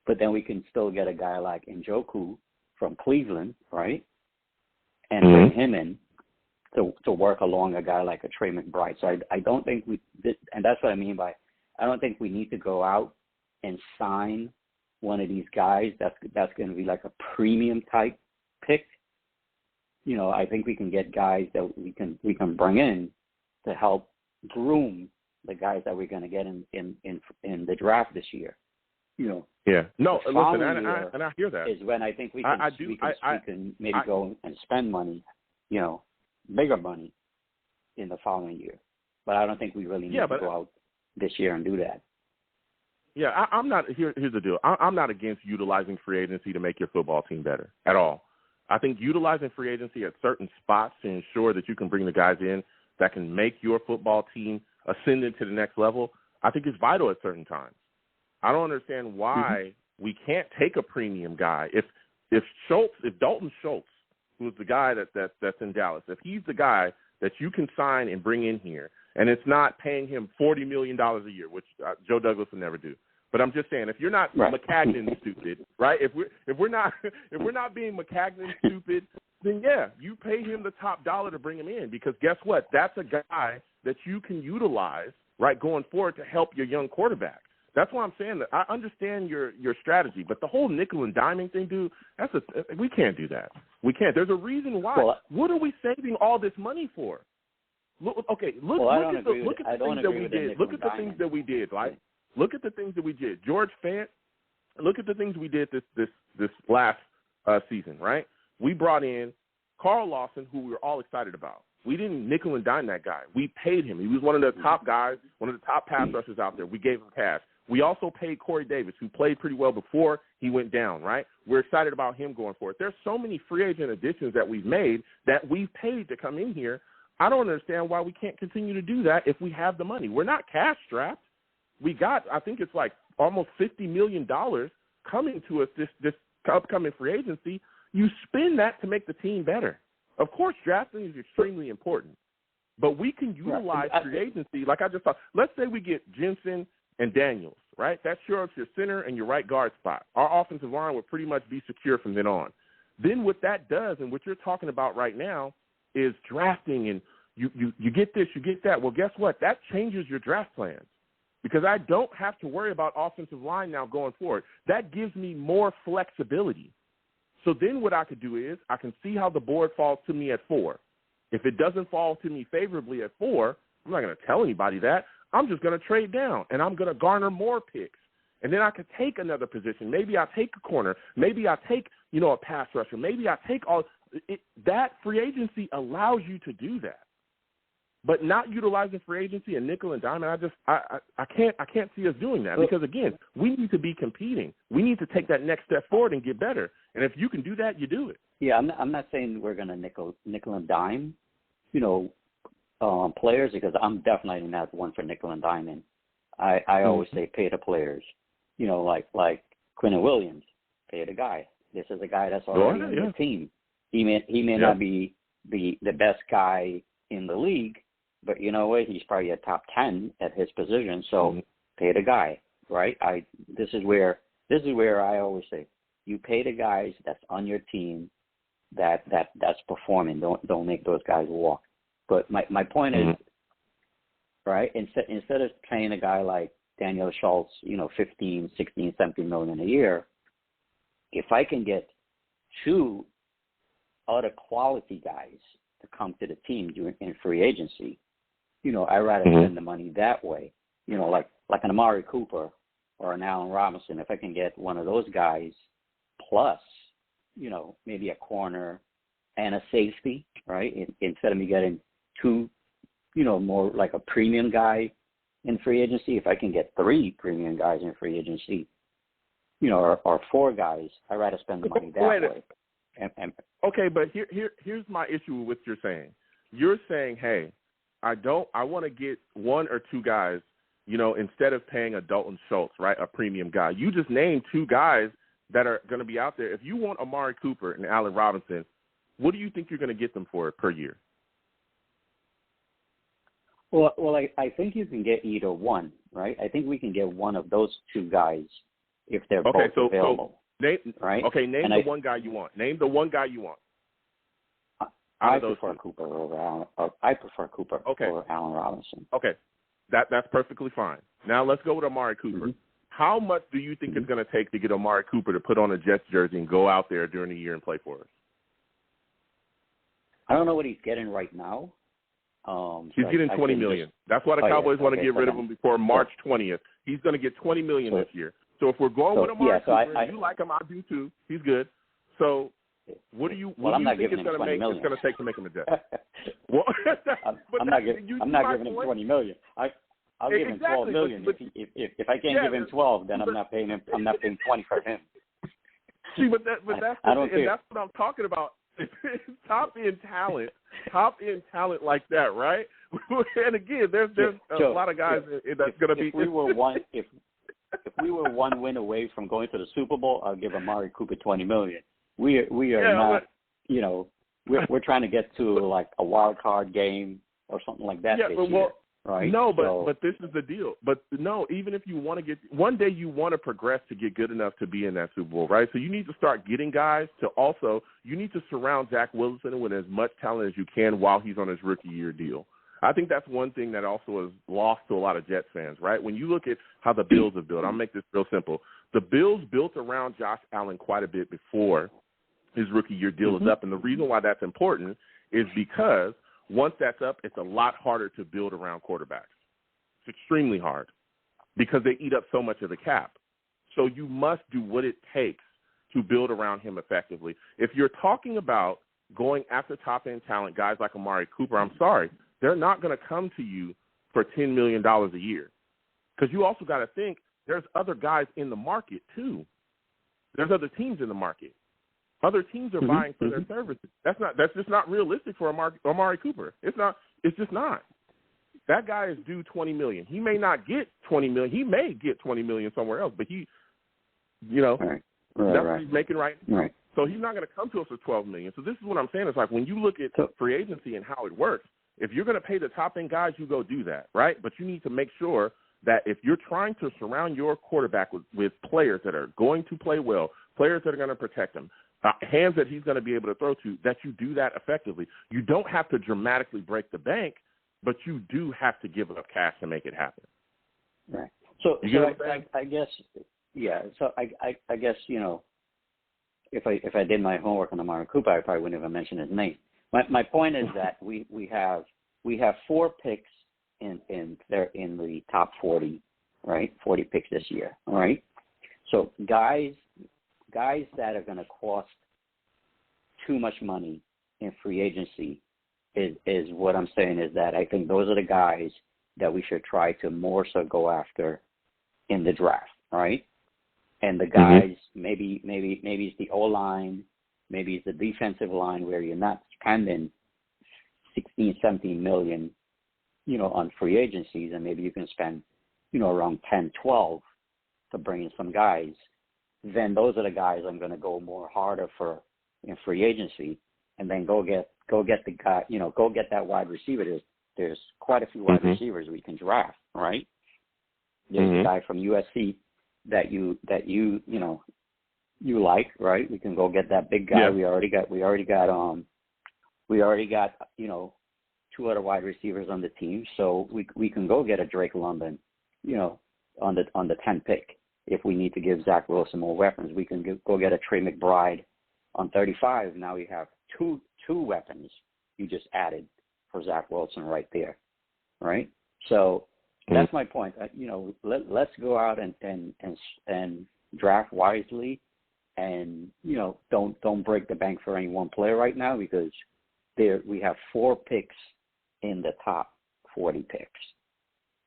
but then we can still get a guy like Njoku from Cleveland, right? And bring him in to work along a guy like a Trey McBride. So I don't think and that's what I mean by I don't think we need to go out and sign one of these guys that's going to be like a premium type pick. I think we can get guys that we can bring in to help groom the guys that we're going to get in the draft this year. Yeah. No, listen, and I hear that. Is when I think we can maybe go and spend money, bigger money in the following year. But I don't think we really need to go out this year and do that. Yeah, I'm not. Here's the deal. I'm not against utilizing free agency to make your football team better at all. I think utilizing free agency at certain spots to ensure that you can bring the guys in that can make your football team ascend into the next level, I think is vital at certain times. I don't understand why we can't take a premium guy. If Dalton Schultz, who's the guy that's in Dallas, if he's the guy that you can sign and bring in here, and it's not paying him $40 million a year, which Joe Douglas would never do. But I'm just saying, if you're not McCagnon stupid, right? If we're not being McCagnon stupid, then yeah, you pay him the top dollar to bring him in, because guess what? That's a guy that you can utilize, right, going forward to help your young quarterback. That's why I'm saying that I understand your strategy, but the whole nickel and diming thing, dude, we can't do that. We can't. There's a reason why. Well, what are we saving all this money for? Look at the things that we did, right? Look at the things that we did. George Fant, look at the things we did this last season, right? We brought in Carl Lawson, who we were all excited about. We didn't nickel and dime that guy. We paid him. He was one of the top guys, one of the top pass rushers out there. We gave him cash. We also paid Corey Davis, who played pretty well before he went down, right? We're excited about him going forward. There's so many free agent additions that we've made that we've paid to come in here. I don't understand why we can't continue to do that if we have the money. We're not cash strapped. We got, I think it's like almost $50 million coming to us this upcoming free agency. You spend that to make the team better. Of course, drafting is extremely important, but we can utilize free agency. Like I just thought, let's say we get Jensen and Daniels, right? That's your center and your right guard spot. Our offensive line will pretty much be secure from then on. Then what that does, and what you're talking about right now, is drafting, and you get this, you get that. Well, guess what? That changes your draft plans, because I don't have to worry about offensive line now going forward. That gives me more flexibility. So then what I could do is I can see how the board falls to me at 4. If it doesn't fall to me favorably at 4, I'm not going to tell anybody that. I'm just going to trade down, and I'm going to garner more picks. And then I could take another position. Maybe I take a corner. Maybe I take, a pass rusher. Maybe I take all – that free agency allows you to do that. But not utilizing free agency and nickel and dime, I can't see us doing that, because, again, we need to be competing. We need to take that next step forward and get better. And if you can do that, you do it. Yeah, I'm not saying we're going to nickel and dime, players, because I'm definitely not one for nickel and diming. I always say pay the players. Like Quentin Williams, pay the guy. This is a guy that's already on the team. He may not be the best guy in the league, but you know what? He's probably a top 10 at his position. So pay the guy, right? This is where I always say, you pay the guys that's on your team that's performing. Don't make those guys walk. But my point is, right, instead of paying a guy like Daniel Schultz, 15, 16, 17 million a year, if I can get 2 other quality guys to come to the team in free agency, I'd rather spend the money that way. Like an Amari Cooper or an Allen Robinson, if I can get one of those guys plus, maybe a corner and a safety, right? Instead of me getting 2, more like a premium guy in free agency, if I can get 3 premium guys in free agency, or 4 guys, I'd rather spend the money that way. Okay, but here's my issue with what you're saying. You're saying, hey, I want to get 1 or 2 guys, instead of paying a Dalton Schultz, right, a premium guy. You just named 2 guys that are going to be out there. If you want Amari Cooper and Allen Robinson, what do you think you're going to get them for per year? Well, I think you can get either one, right? I think we can get one of those 2 guys if they're both available. Right? Okay, name the one guy you want. Name the one guy you want. I prefer Cooper over Allen Robinson. Okay, that's perfectly fine. Now let's go with Amari Cooper. How much do you think it's going to take to get Amari Cooper to put on a Jets jersey and go out there during the year and play for us? I don't know what he's getting right now. He's getting $20 million. That's why the Cowboys want to get rid of him before March 20th. He's going to get $20 million this year. So if we're going with Amari Cooper, you like him, I do too. He's good. So what do you think it's going to make? It's going to take to make him a Jet? I'm not giving him $20 million. I'll give him $12 million. If I can't give him 12, then I'm not paying him. I'm not paying 20 for him. See, but that's what I'm talking about. Top end talent top-end talent like that, right? And again, there's a lot of guys that's going to be. If we were one win away from going to the Super Bowl, I'll give Amari Cooper $20 million. We are not, we're trying to get to like a wild card game or something like that this year. Right. No, but this is the deal. But no, even if you want to get one day, you want to progress to get good enough to be in that Super Bowl, right? So you need to start getting guys to also. You need to surround Zach Wilson with as much talent as you can while he's on his rookie year deal. I think that's one thing that also is lost to a lot of Jets fans, right? When you look at how the Bills have built, I'll make this real simple. The Bills built around Josh Allen quite a bit before his rookie year deal is up, and the reason why that's important is because once that's up, it's a lot harder to build around quarterbacks. It's extremely hard because they eat up so much of the cap. So you must do what it takes to build around him effectively. If you're talking about going after top-end talent, guys like Amari Cooper, I'm sorry, they're not going to come to you for $10 million a year because you also got to think there's other guys in the market too. There's other teams in the market. Other teams are buying for their services. That's just not realistic for Amari Cooper. It's not. It's just not. That guy is due $20 million. He may not get $20 million. He may get $20 million somewhere else, but he, that's what he's making right now. Right. So he's not going to come to us for $12 million. So this is what I'm saying. It's like when you look at free agency and how it works, if you're going to pay the top end guys, you go do that, right? But you need to make sure that if you're trying to surround your quarterback with players that are going to play well, players that are going to protect him, hands that he's going to be able to throw to, that you do that effectively. You don't have to dramatically break the bank, but you do have to give up cash to make it happen. Right. So I guess, So I guess, if I did my homework on Amari Cooper, I probably wouldn't even mention his name. My point is that we have 4 picks in the top 40, right? 40 picks this year. All right. So guys that are going to cost too much money in free agency is what I'm saying is that I think those are the guys that we should try to more so go after in the draft, right? And the guys, maybe it's the O-line, maybe it's the defensive line where you're not spending 16, 17 million, on free agencies, and maybe you can spend, around 10, 12 to bring in some guys. Then those are the guys I'm going to go more harder for in free agency, and then go get the guy, go get that wide receiver. There's quite a few wide receivers we can draft, right? There's a guy from USC that you like, right? We can go get that big guy. Yeah. We already got 2 other wide receivers on the team, so we can go get a Drake London, on the 10th pick. If we need to give Zach Wilson more weapons, we can go get a Trey McBride on 35. Now we have two weapons you just added for Zach Wilson right there, right? So that's my point. Let's go out and draft wisely, and don't break the bank for any one player right now, because we have 4 picks in the top 40 picks,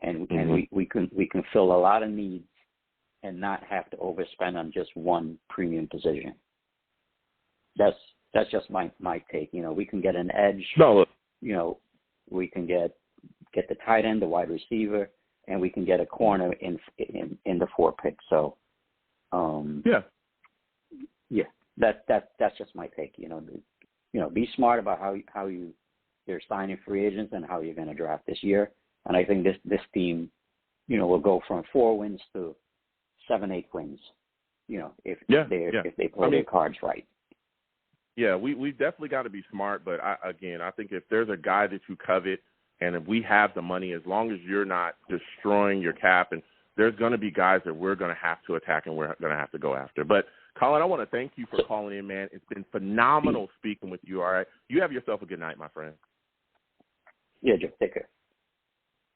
and we can fill a lot of needs and not have to overspend on just one premium position. That's just my take. We can get an edge. No. We can get the tight end, the wide receiver, and we can get a corner in the 4 picks. So, that's just my take. Be smart about how you're signing free agents and how you're going to draft this year. And I think this team, will go from 4 wins to 7-8 wins. If they play their cards right. Yeah, we definitely got to be smart, but I think if there's a guy that you covet, and if we have the money, as long as you're not destroying your cap, and there's going to be guys that we're going to have to attack and we're going to have to go after. But, Colin, I want to thank you for calling in, man. It's been phenomenal speaking with you, all right? You have yourself a good night, my friend. Yeah, Joe, take care.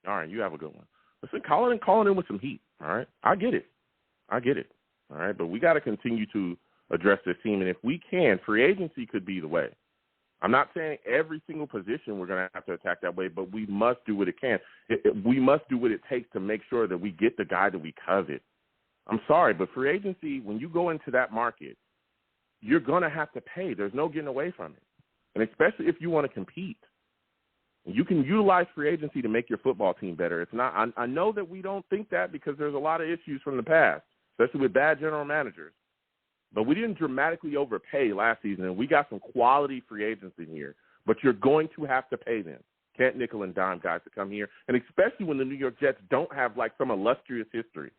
All right, you have a good one. Listen, calling in with some heat, all right? I get it, all right? But we got to continue to address this team, and if we can, free agency could be the way. I'm not saying every single position we're going to have to attack that way, but we must do what it can. We must do what it takes to make sure that we get the guy that we covet. I'm sorry, but free agency, when you go into that market, you're going to have to pay. There's no getting away from it. and especially if you want to compete. You can utilize free agency to make your football team better. It's not. I know that we don't think that because there's a lot of issues from the past, especially with bad general managers. But we didn't dramatically overpay last season, and we got some quality free agents in here. But you're going to have to pay them. Can't nickel and dime guys to come here, and especially when the New York Jets don't have, like, some illustrious history.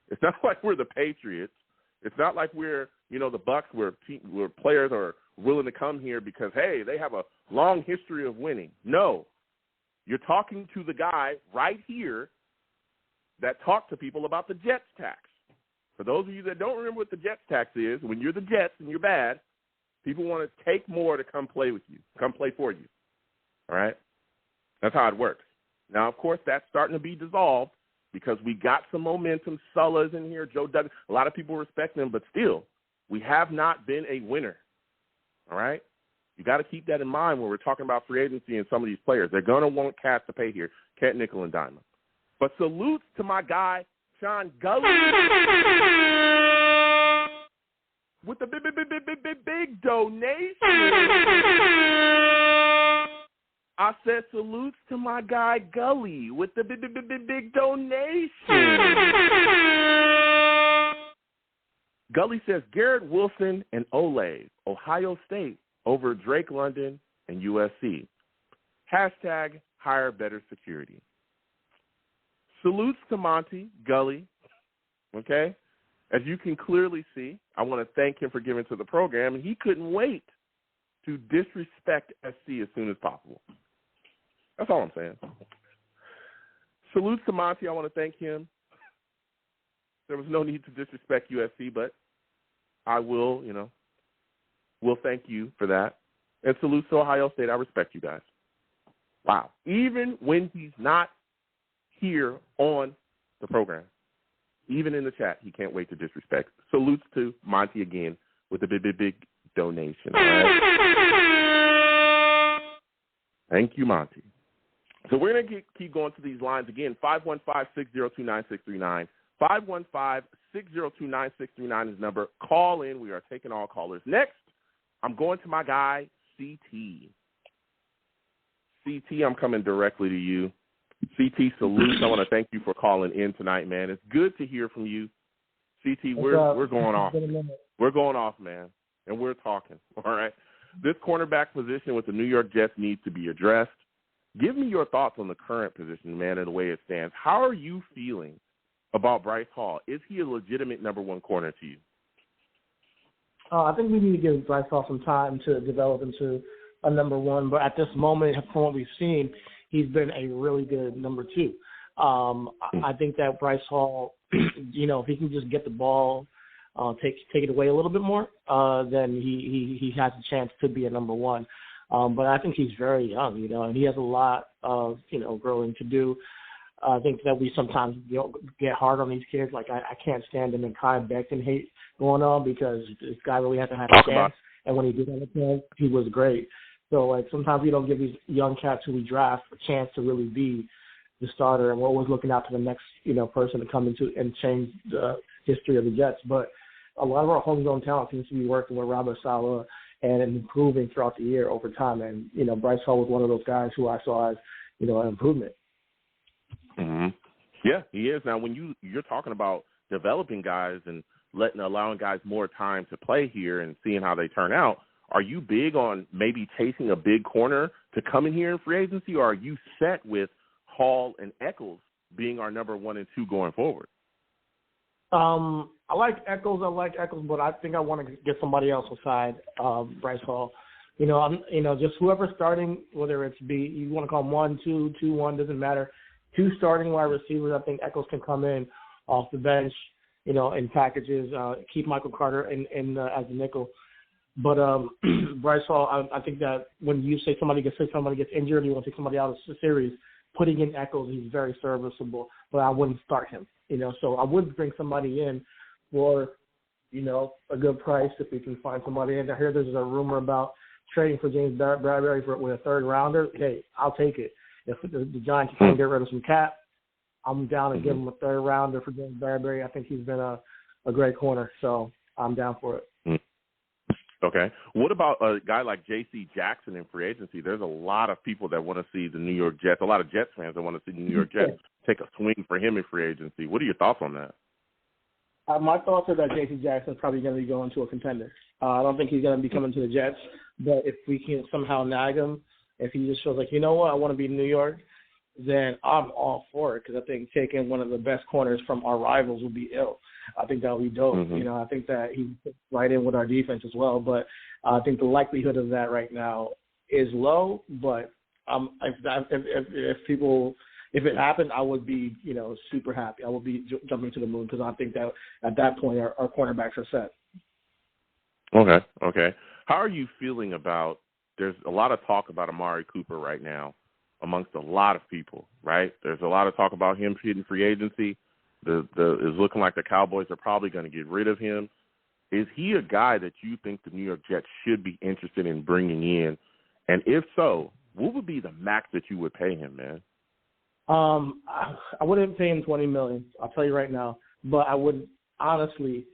It's not like we're the Patriots. It's not like we're, the Bucks where players are willing to come here because, hey, they have a long history of winning. No. You're talking to the guy right here that talked to people about the Jets tax. For those of you that don't remember what the Jets tax is, when you're the Jets and you're bad, people want to take more to come play with you, come play for you. All right? That's how it works. Now, of course, that's starting to be dissolved because we got some momentum. Saleh's in here, Joe Douglas. A lot of people respect them, but still, we have not been a winner. All right? You got to keep that in mind when we're talking about free agency and some of these players. They're going to want cash to pay here. Can't nickel and dime them. But salutes to my guy, Sean Gully, with the big donation. I said salutes to my guy, Gully, with the big donation. Gully says Garrett Wilson and Ole, Ohio State, over Drake London and USC. Hashtag hire better security. Salutes to Monty, Gully, okay? As you can clearly see, I want to thank him for giving to the program, and he couldn't wait to disrespect SC as soon as possible. That's all I'm saying. Salutes to Monty, I want to thank him. There was no need to disrespect USC, but I will, will thank you for that. And salutes to Ohio State. I respect you guys. Wow. Even when he's not here on the program, even in the chat, he can't wait to disrespect. Salutes to Monty again with a big donation. All right? Thank you, Monty. So we're going to keep going to these lines again. 515-602-9639. 515-602-9639 is number. Call in. We are taking all callers. Next, I'm going to my guy, CT. CT, I'm coming directly to you. CT, salutes. I want to thank you for calling in tonight, man. It's good to hear from you. CT, we're going off. We're going off, man, and we're talking, all right? This cornerback position with the New York Jets needs to be addressed. Give me your thoughts on the current position, man, and the way it stands. How are you feeling about Bryce Hall? Is he a legitimate number one corner to you? I think we need to give Bryce Hall some time to develop into a number one, but at this moment, from what we've seen, he's been a really good number two. I think that Bryce Hall, if he can just get the ball, take it away a little bit more, then he has a chance to be a number one. But I think he's very young, and he has a lot of, growing to do. I think that we sometimes get hard on these kids. Like, I can't stand him and Kai Becton hate going on because this guy really hasn't had a chance. And when he did have a chance, he was great. So, like, sometimes we don't give these young cats who we draft a chance to really be the starter. And we're always looking out to the next, person to come into and change the history of the Jets. But a lot of our homegrown talent seems to be working with Robert Saleh and improving throughout the year over time. And, Bryce Hall was one of those guys who I saw as, an improvement. Mm-hmm. Yeah, he is. Now, when you're talking about developing guys and allowing guys more time to play here and seeing how they turn out, are you big on maybe chasing a big corner to come in here in free agency, or are you set with Hall and Eckles being our number 1 and 2 going forward? I like Eckles, but I think I want to get somebody else aside Bryce Hall. Just whoever's starting, whether it's you want to call them 1, 2, 2, 1, doesn't matter. 2 starting wide receivers, I think Eckles can come in off the bench, in packages, keep Michael Carter in as a nickel. But Bryce Hall, I think that when you say somebody gets injured, you want to take somebody out of the series, putting in Eckles, he's very serviceable. But I wouldn't start him, So I would bring somebody in for, a good price if we can find somebody in. I hear there's a rumor about trading for James Bradbury with a third rounder. Hey, I'll take it. If the Giants can get rid of some cap, I'm down to give him a third rounder for James Bradbury. I think he's been a great corner, so I'm down for it. Okay. What about a guy like J.C. Jackson in free agency? There's a lot of people that want to see the New York Jets, a lot of Jets fans that want to see the New York Jets take a swing for him in free agency. What are your thoughts on that? My thoughts are that J.C. Jackson is probably going to be going to a contender. I don't think he's going to be coming to the Jets, but if we can somehow nag him, if he just feels like, you know what, I want to be in New York, then I'm all for it, because I think taking one of the best corners from our rivals would be ill. I think that would be dope. Mm-hmm. You know, I think that he fits right in with our defense as well. But I think the likelihood of that right now is low. But if it happened, I would be, you know, super happy. I would be jumping to the moon, because I think that at that point our cornerbacks are set. Okay. How are you feeling about? There's a lot of talk about Amari Cooper right now amongst a lot of people, right? There's a lot of talk about him hitting free agency. It's looking like the Cowboys are probably going to get rid of him. Is he a guy that you think the New York Jets should be interested in bringing in? And if so, what would be the max that you would pay him, man? I wouldn't pay him $20 million. I'll tell you right now. But I would honestly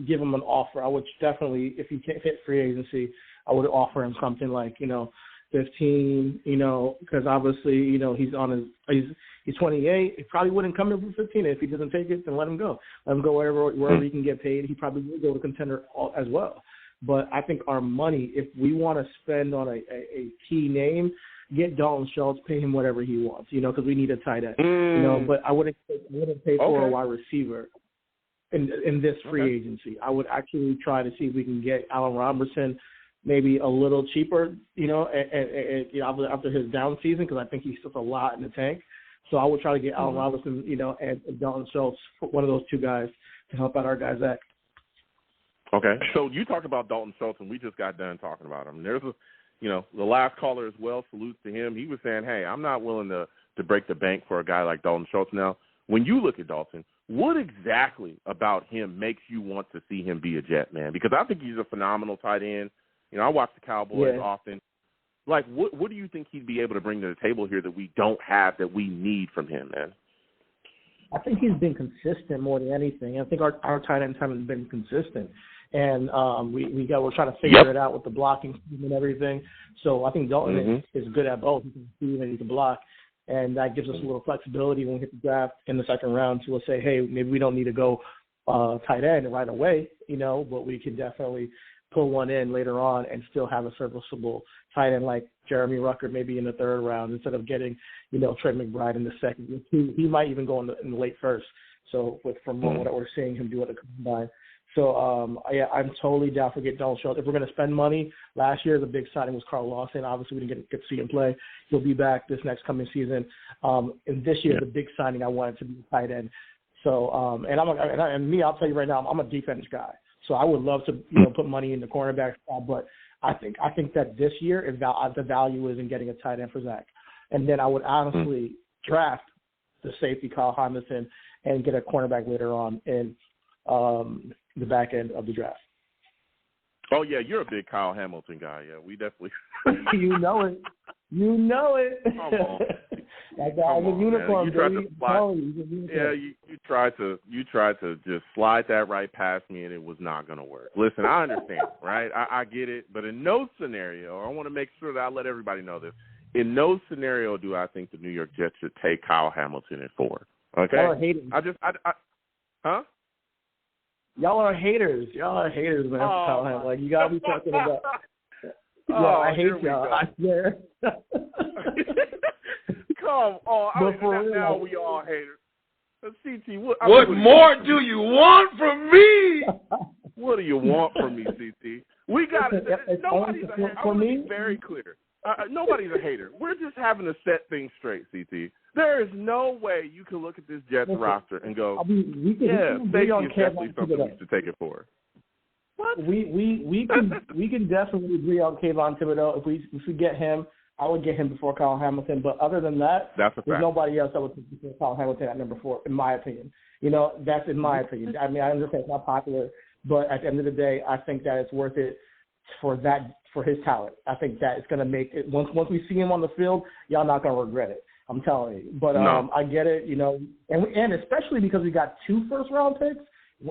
give him an offer. I would definitely, if he can't hit free agency, I would offer him something like, you know, 15, you know, because obviously, you know, he's 28. He probably wouldn't come in for 15. If he doesn't take it, then let him go. Let him go wherever he can get paid. He probably will go to contender as well. But I think our money, if we want to spend on a key name, get Dalton Schultz, pay him whatever he wants, you know, because we need a tight end, you know. But I wouldn't pay for a wide receiver in this free agency. I would actually try to see if we can get Allen Robinson maybe a little cheaper, you know, and you know, after his down season, because I think he still has a lot in the tank. So I would try to get Allen Robinson, you know, and Dalton Schultz, one of those two guys, to help out our guy Zach. Okay. So you talked about Dalton Schultz, and we just got done talking about him. There's the last caller as well, salutes to him. He was saying, hey, I'm not willing to break the bank for a guy like Dalton Schultz. Now, when you look at Dalton, what exactly about him makes you want to see him be a Jet, man? Because I think he's a phenomenal tight end. You know, I watch the Cowboys often. Like, what do you think he'd be able to bring to the table here that we don't have, that we need from him, man? I think he's been consistent more than anything. I think our tight ends haven't been consistent. And we're trying to figure it out with the blocking scheme and everything. So I think Dalton is good at both. He can see and he can block. And that gives us a little flexibility when we hit the draft in the second round to say, hey, maybe we don't need to go tight end right away, you know, but we can definitely pull one in later on and still have a serviceable tight end like Jeremy Rucker maybe in the third round instead of getting, you know, Trey McBride in the second. He might even go in the late first. So from what we're seeing him do at the combine. So, I'm totally down for getting Dalton Schultz. If we're going to spend money, last year the big signing was Carl Lawson. Obviously, we didn't get to see him play. He'll be back this next coming season. And this year, the big signing I wanted to be tight end. So, I'll tell you right now, I'm a defense guy. So I would love to, you know, put money in the cornerback spot. But I think that this year the value is in getting a tight end for Zach. And then I would honestly draft the safety Kyle Hamilton and get a cornerback later on in the back end of the draft. Oh, yeah, you're a big Kyle Hamilton guy. Yeah, we definitely. You know it. Come on. That guy's a unicorn, you tried to just slide that right past me, and it was not going to work. Listen, I understand, right? I get it, but in no scenario, I want to make sure that I let everybody know this. In no scenario do I think the New York Jets should take Kyle Hamilton at 4. Okay? Y'all are haters. Huh? Y'all are haters, man. Kyle Hamilton. Like, you got to be talking about. I hate y'all. I swear. Come on. Now we all haters. CT, what more do you want from me? What do you want from me, CT? We got it. Nobody's a hater. I want to be very clear. Nobody's a hater. We're just having to set things straight, CT. There is no way you can look at this Jets roster and go, safety is definitely something we should take it for. What? We can definitely agree on Kayvon Thibodeau. If we get him, I would get him before Kyle Hamilton. But other than that, there's nobody else that would take before Kyle Hamilton at number 4, in my opinion. You know, that's in my opinion. I mean, I understand it's not popular, but at the end of the day, I think that it's worth it for his talent. I think that it's going to make it, once we see him on the field, y'all not going to regret it. I'm telling you. But I get it, you know, and especially because we got 2 first-round picks.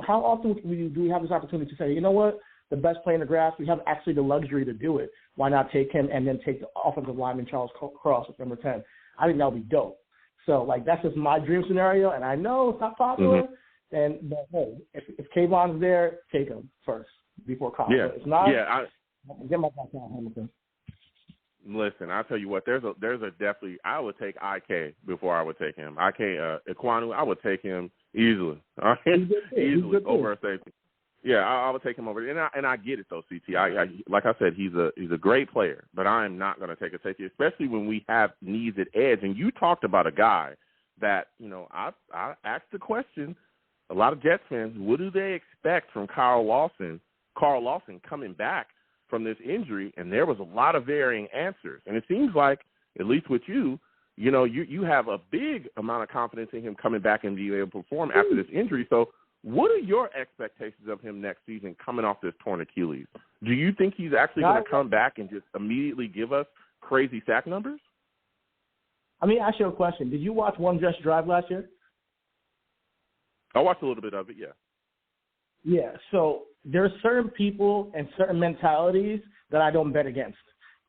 How often do we have this opportunity to say, you know what, the best player in the draft. We have actually the luxury to do it. Why not take him and then take the offensive lineman Charles Cross at number 10? I think that would be dope. So, like, that's just my dream scenario, and I know it's not popular. But hey, if Kayvon's there, take him first before Kyle. Yeah, if not, get my back on Hamilton. Listen, I'll tell you what. There's a definitely. I would take IK before I would take him. Ekwonu, I would take him easily. Easily over a safety. Yeah, I would take him over. And I get it though, CT. Like I said, he's a great player, but I am not going to take a safety, especially when we have needs at edge. And you talked about a guy that I asked the question. A lot of Jets fans, what do they expect from Carl Lawson coming back from this injury? And there was a lot of varying answers. And it seems like, at least with you have a big amount of confidence in him coming back and being able to perform after this injury. So what are your expectations of him next season coming off this torn Achilles? Do you think he's actually going to come back and just immediately give us crazy sack numbers? Let me ask you a question. Did you watch One Just Drive last year? I watched a little bit of it, yeah. Yeah, so there's certain people and certain mentalities that I don't bet against.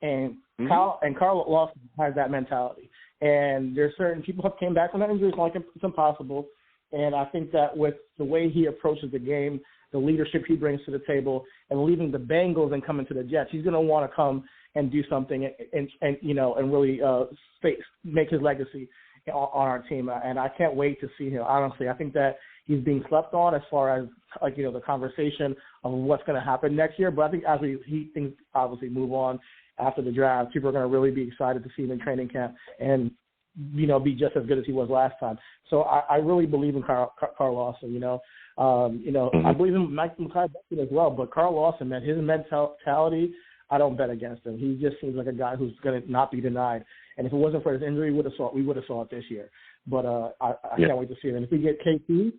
And Carl Lawson has that mentality. And there's certain people who came back from that injury. It's like it's impossible. And I think that with the way he approaches the game, the leadership he brings to the table, and leaving the Bengals and coming to the Jets, he's going to want to come and do something and really make his legacy on our team. And I can't wait to see him. Honestly, I think that he's being slept on as far as the conversation of what's going to happen next year. But I think as things obviously move on after the draft, people are going to really be excited to see him in training camp and be just as good as he was last time. So I really believe in Carl Lawson. I believe in Mike McCarthy as well. But Carl Lawson, man, his mentality, I don't bet against him. He just seems like a guy who's going to not be denied. And if it wasn't for his injury, we would have saw it this year. But I can't wait to see it. And if we get KP,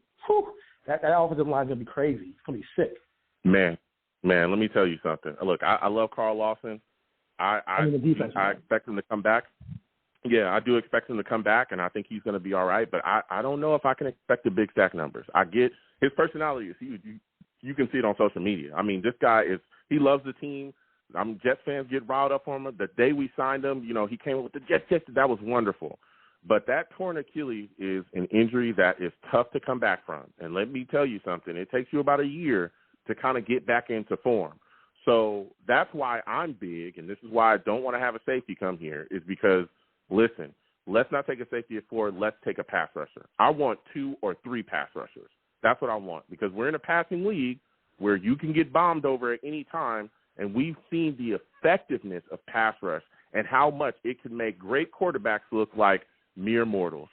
that offensive line is going to be crazy. It's going to be sick. Man, let me tell you something. Look, I love Carl Lawson. I expect him to come back. Yeah, I do expect him to come back, and I think he's going to be all right. But I don't know if I can expect the big sack numbers. I get his personality is huge. You can see it on social media. I mean, this guy he loves the team. Jets fans get riled up on him. The day we signed him, he came up with the Jets. That was wonderful. But that torn Achilles is an injury that is tough to come back from. And let me tell you something. It takes you about a year to kind of get back into form. So that's why I'm big, and this is why I don't want to have a safety come here, is because, listen, let's not take a safety at 4. Let's take a pass rusher. I want 2 or 3 pass rushers. That's what I want, because we're in a passing league where you can get bombed over at any time, and we've seen the effectiveness of pass rush and how much it can make great quarterbacks look like mere mortals.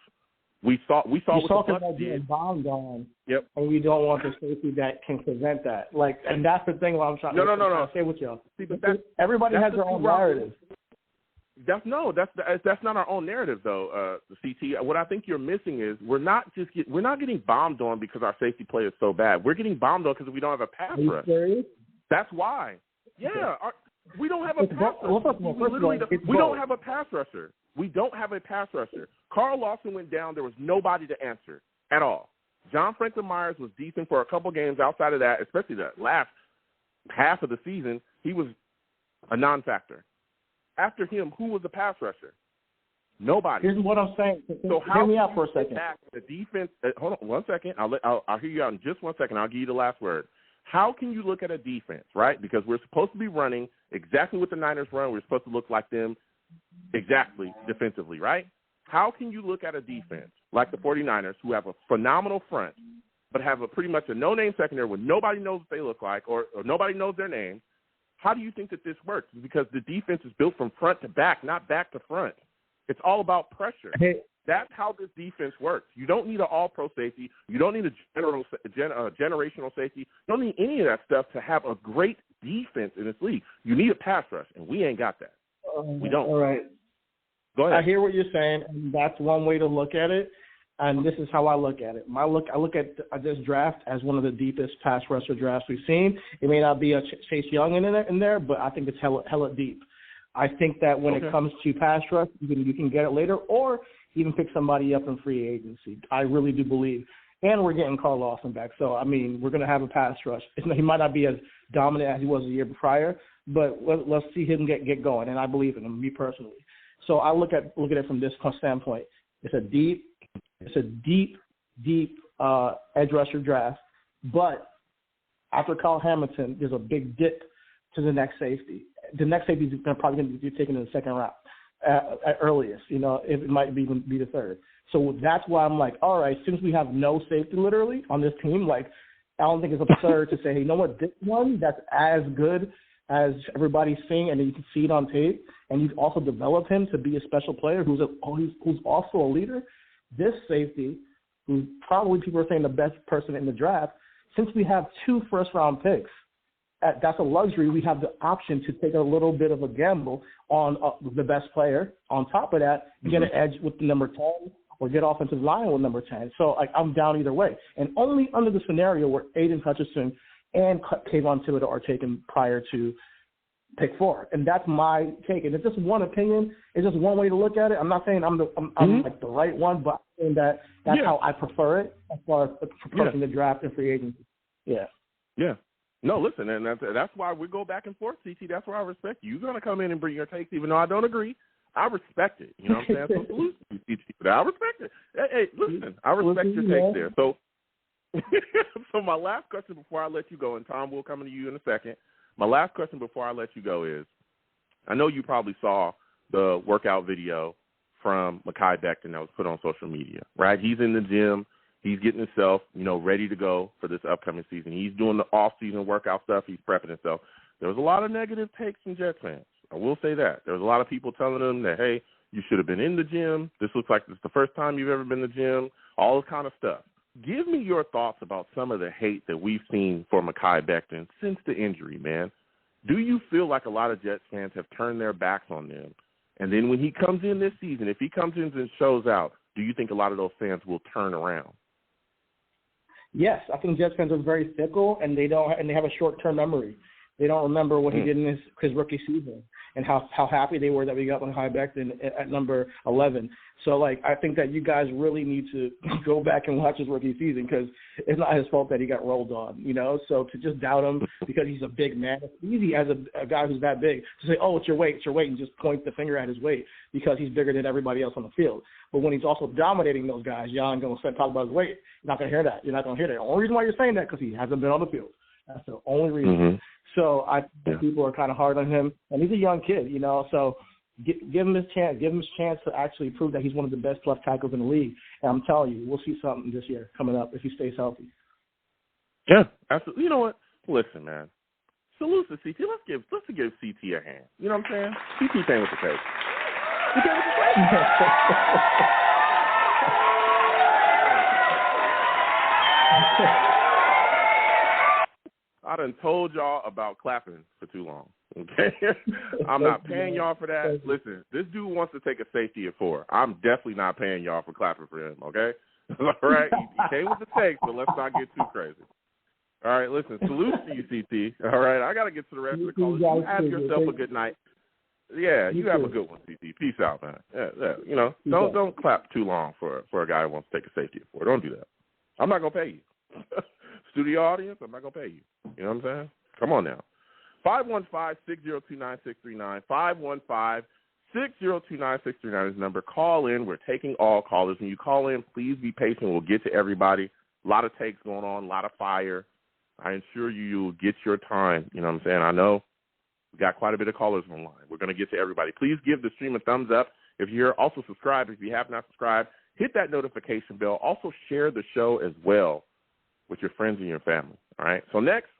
We saw what the Bucs did. Bombed on. Yep. And we don't want the safety that can prevent that. And that's the thing. What I'm trying to say with y'all. See, but everybody has their own narrative. That's not our own narrative though. CT. What I think you're missing is we're not getting bombed on because our safety play is so bad. We're getting bombed on because we don't have a pass rush. Serious? That's why. Yeah. We don't have a pass rusher. We don't have a pass rusher. We don't have a pass rusher. Carl Lawson went down. There was nobody to answer at all. John Franklin Myers was decent for a couple games. Outside of that, especially the last half of the season, he was a non-factor. After him, who was the pass rusher? Nobody. Here's what I'm saying. So hear me out for a second. The defense. Hold on 1 second. I'll hear you out in just 1 second. I'll give you the last word. How can you look at a defense, right? Because we're supposed to be running exactly what the Niners run. We're supposed to look like them exactly defensively, right? How can you look at a defense like the 49ers, who have a phenomenal front, but have pretty much a no-name secondary where nobody knows what they look like or nobody knows their name? How do you think that this works? Because the defense is built from front to back, not back to front. It's all about pressure. That's how this defense works. You don't need an all-pro safety. You don't need a generational safety. You don't need any of that stuff to have a great defense in this league. You need a pass rush, and we ain't got that. We don't. All right. Go ahead. I hear what you're saying, and that's one way to look at it, and this is how I look at it. I look at this draft as one of the deepest pass rusher drafts we've seen. It may not be a Chase Young in there, but I think it's hella deep. I think that when it comes to pass rush, you can get it later, or even pick somebody up in free agency. I really do believe And we're getting Carl Lawson back. So, I mean, we're going to have a pass rush. He might not be as dominant as he was the year prior, but let's see him get going, and I believe in him, me personally. So I look at it from this standpoint. It's a deep edge rusher draft, but after Kyle Hamilton, there's a big dip to the next safety. The next safety is probably going to be taken in the second round at earliest. It might even be the third. So that's why I'm like, all right, since we have no safety literally on this team, like I don't think it's absurd to say, hey, you know what, this one that's as good as everybody's seeing, and you can see it on tape, and you've also developed him to be a special player who's also a leader. This safety, who's probably people are saying the best person in the draft, since we have 2 first-round picks, that's a luxury. We have the option to take a little bit of a gamble on the best player. On top of that, you get an edge with the number 10 or get offensive line with number 10. So I'm down either way. And only under the scenario where Aiden Hutchinson and Kayvon Thibodeau are taken prior to pick 4. And that's my take. And it's just one opinion. It's just one way to look at it. I'm not saying I'm like the right one, but I'm saying that's how I prefer it as far as approaching the draft and free agency. Yeah. Yeah. No, listen, and that's why we go back and forth, CT. That's why I respect you. You're going to come in and bring your takes, even though I don't agree. I respect it. You know what I'm saying? So salute you, CT. But I respect it. Hey, listen, I respect your takes there. So, so my last question before I let you go, and Tom will come to you in a second. My last question before I let you go is, I know you probably saw the workout video from Mekhi Becton that was put on social media, right? He's in the gym. He's getting himself, ready to go for this upcoming season. He's doing the off-season workout stuff. He's prepping himself. There was a lot of negative takes from Jets fans. I will say that. There was a lot of people telling him that, hey, you should have been in the gym. This looks like it's the first time you've ever been in the gym, all this kind of stuff. Give me your thoughts about some of the hate that we've seen for Mekhi Becton since the injury, man. Do you feel like a lot of Jets fans have turned their backs on them? And then when he comes in this season, if he comes in and shows out, do you think a lot of those fans will turn around? Yes, I think Jets fans are very fickle, and they have a short-term memory. They don't remember what he did in his rookie season and how happy they were that we got Mekhi Becton at number 11. So, I think that you guys really need to go back and watch his rookie season because it's not his fault that he got rolled on, So to just doubt him because he's a big man, it's easy as a guy who's that big to say, oh, it's your weight, and just point the finger at his weight because he's bigger than everybody else on the field. But when he's also dominating those guys, y'all ain't going to talk about his weight. You're not going to hear that. You're not going to hear that. The only reason why you're saying that because he hasn't been on the field. That's the only reason. So I think people are kind of hard on him, and he's a young kid, So give him his chance. Give him his chance to actually prove that he's one of the best left tackles in the league. And I'm telling you, we'll see something this year coming up if he stays healthy. Yeah, absolutely. You know what? Listen, man. Salute to CT. Let's give CT a hand. You know what I'm saying? CT came with the tape. He came with the tape. I done told y'all about clapping for too long, okay? I'm not paying y'all for that. Listen, this dude wants to take a safety at 4. I'm definitely not paying y'all for clapping for him, okay? All right? He came with the take, but let's not get too crazy. All right, listen, salute to you, CT. All right, I got to get to the rest of the callers. You have yourself a good night. Yeah, you have a good one, CT. Peace out, man. Yeah. Don't clap too long for a guy who wants to take a safety at 4. Don't do that. I'm not going to pay you. Studio audience, I'm not going to pay you. You know what I'm saying? Come on now. 515-602-9639. 515-602-9639 is the number. Call in. We're taking all callers. When you call in, please be patient. We'll get to everybody. A lot of takes going on, a lot of fire. I assure you will get your time. You know what I'm saying? I know we got quite a bit of callers online. We're going to get to everybody. Please give the stream a thumbs up. If you're also subscribed, if you have not subscribed, hit that notification bell. Also share the show as well with your friends and your family. All right? So next,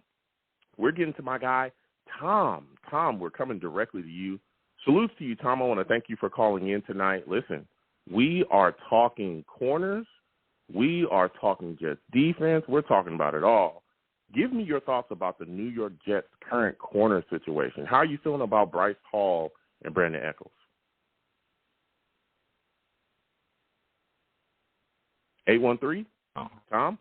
we're getting to my guy, Tom. Tom, we're coming directly to you. Salutes to you, Tom. I want to thank you for calling in tonight. Listen, we are talking corners. We are talking Jets defense. We're talking about it all. Give me your thoughts about the New York Jets' current corner situation. How are you feeling about Bryce Hall and Brandon Eckles? 813? Tom?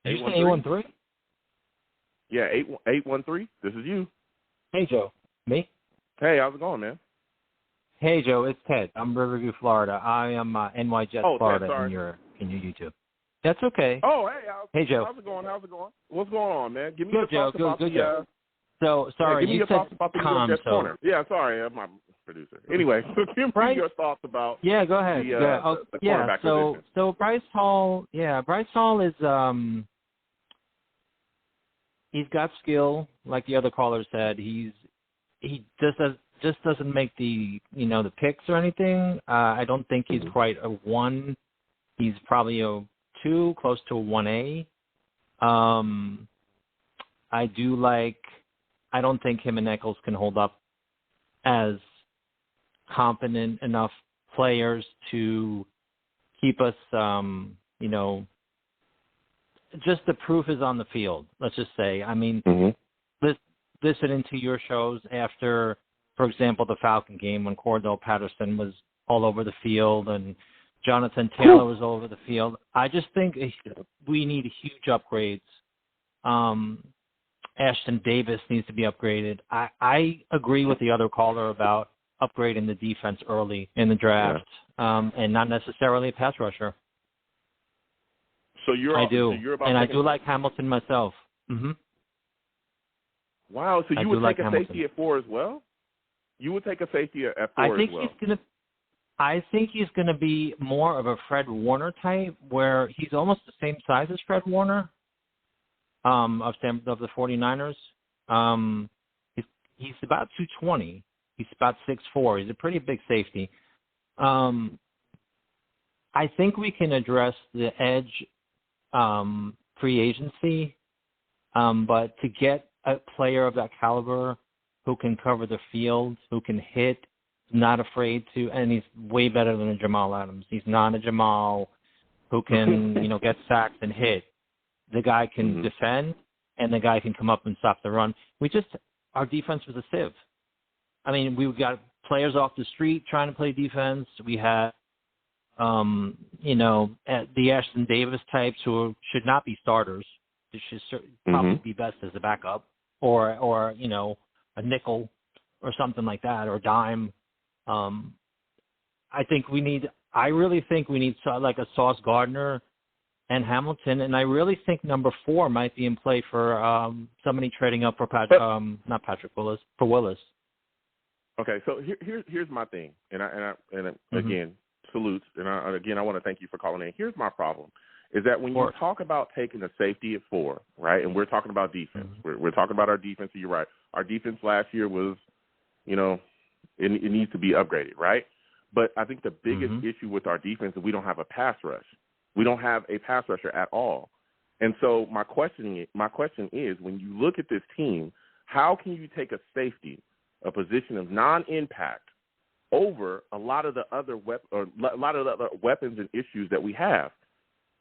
Did you say 813? Yeah, 813. This is you. Hey, Joe. Me? Hey, how's it going, man? Hey, Joe. It's Ted. I'm Riverview, Florida. I am NY Jets, Florida. Ted, sorry. In your... Can you YouTube? That's okay. Oh, hey Joe. How's it going? What's going on, man? Give me good, your thoughts Joe. about Good, the. Joe. So sorry, give me you your said thoughts about the calm. Jets corner. Yeah, sorry, I'm my producer. Anyway, give me your thoughts about. Yeah, go ahead. The cornerback position. So Bryce Hall. Yeah, Bryce Hall is. He's got skill, like the other caller said. He just doesn't make the the picks or anything. I don't think he's quite a 1. He's probably a 2, close to a 1A. I don't think him and Eckles can hold up as competent enough players to keep us, just the proof is on the field, let's just say. I mean, listening to your shows after, for example, the Falcon game when Cordell Patterson was all over the field and Jonathan Taylor was all over the field, I just think we need huge upgrades. Ashton Davis needs to be upgraded. I agree with the other caller about upgrading the defense early in the draft, and not necessarily a pass rusher. So I do like Hamilton myself. Wow, so you would take a safety at 4 as well? You would take a safety at 4 as well? I think he's gonna be more of a Fred Warner type, where he's almost the same size as Fred Warner, of the 49ers. He's about 220. He's about 6'4". He's a pretty big safety. I think we can address the edge free agency, but to get a player of that caliber who can cover the field, who can hit, not afraid to, and he's way better than a Jamal Adams. He's not a Jamal who can, get sacks and hit. The guy can defend, and the guy can come up and stop the run. Our defense was a sieve. I mean, we got players off the street trying to play defense. We had, the Ashton Davis types who should not be starters. They should probably be best as a backup, or a nickel or something like that, or dime. I really think we need like a Sauce Gardner and Hamilton, and I really think number 4 might be in play for somebody trading up for for Willis. Okay, so here's my thing, and again, salutes, and I want to thank you for calling in. Here's my problem, is that when you talk about taking a safety at 4, right, and we're talking about defense, we're talking about our defense, and you're right. Our defense last year was, it needs to be upgraded, right? But I think the biggest issue with our defense is we don't have a pass rush. We don't have a pass rusher at all. And so my question is, when you look at this team, how can you take a safety, a position of non-impact, over a lot of the other weapons and issues that we have?